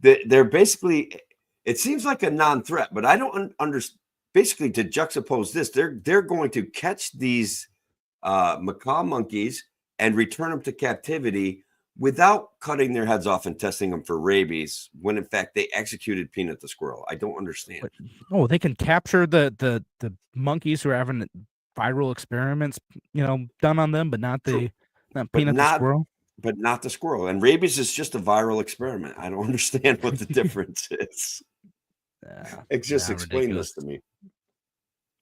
They're basically, it seems like a non-threat, but I don't understand. Basically, to juxtapose this, they're going to catch these macaw monkeys and return them to captivity without cutting their heads off and testing them for rabies, when in fact they executed Peanut the squirrel. I don't understand. Oh, they can capture the monkeys who are having viral experiments, done on them, but not Peanut the squirrel. But not the squirrel. And rabies is just a viral experiment. I don't understand what the difference is. Explain this to me.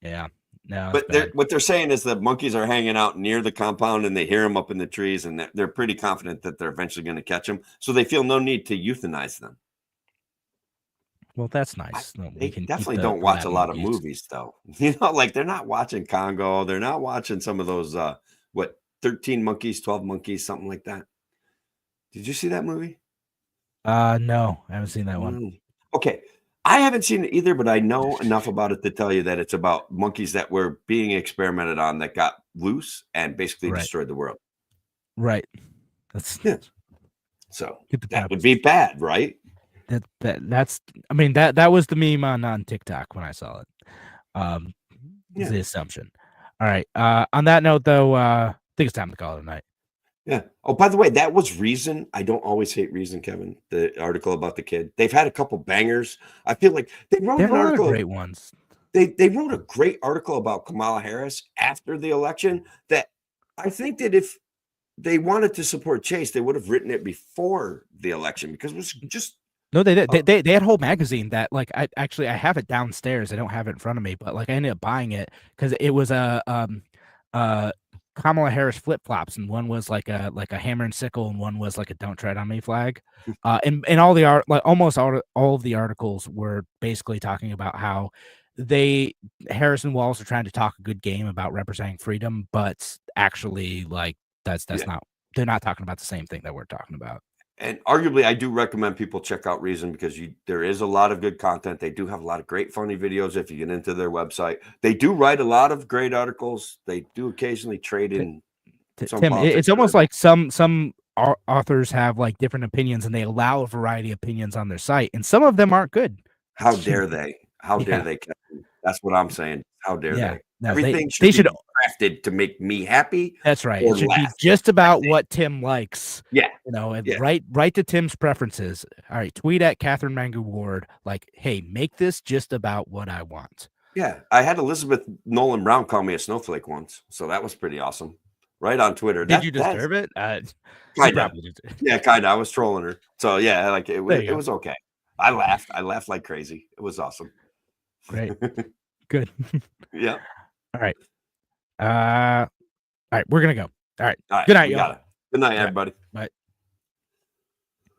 Yeah. No, but what they're saying is that monkeys are hanging out near the compound and they hear them up in the trees, and they're pretty confident that they're eventually going to catch them. So they feel no need to euthanize them. Well, that's nice. They definitely don't watch a lot of movies, though. Like they're not watching Congo. They're not watching some of those, 13 monkeys, 12 monkeys, something like that. Did you see that movie? No, I haven't seen that one. Okay. I haven't seen it either, but I know enough about it to tell you that it's about monkeys that were being experimented on that got loose and basically destroyed the world. Right. So that would be bad, right? That's that was the meme on TikTok when I saw it. The assumption. All right. On that note, though, I think it's time to call it a night. Yeah. Oh, by the way, that was Reason. I don't always hate Reason, Kevin. The article about the kid. They've had a couple bangers. I feel like they wrote an article. Great ones. They wrote a great article about Kamala Harris after the election. That I think that if they wanted to support Chase, they would have written it before the election, because it was just. No, they did. They had a whole magazine that like I have it downstairs. I don't have it in front of me, but like I ended up buying it because it was Kamala Harris flip flops, and one was like a hammer and sickle, and one was like a "Don't Tread on Me" flag. And all the almost all of the articles were basically talking about how Harris and Walz are trying to talk a good game about representing freedom, but actually like that's not, they're not talking about the same thing that we're talking about. And arguably, I do recommend people check out Reason because there is a lot of good content. They do have a lot of great funny videos if you get into their website. They do write a lot of great articles. They do occasionally trade in some Tim, politics. it's almost like some authors have like different opinions, and they allow a variety of opinions on their site, and some of them aren't good. How dare they? How dare they? That's what I'm saying. How dare they? No, Everything they should should be crafted to make me happy. That's right. or It should laugh. be just about what Tim likes. Yeah. You know, and Yeah. right to Tim's preferences. All right, tweet at Catherine Mangu Ward, like, hey, make this just about what I want. Yeah. I had Elizabeth Nolan Brown call me a snowflake once, so that was pretty awesome. Right on Twitter. Did you deserve it? Kind of. Yeah, kind of. I was trolling her. So yeah, like it was okay. I laughed. I laughed like crazy. It was awesome. Great. Good. Yeah. All right. All right, we're gonna go. All right. All right. Good night, y'all. Good night, everybody.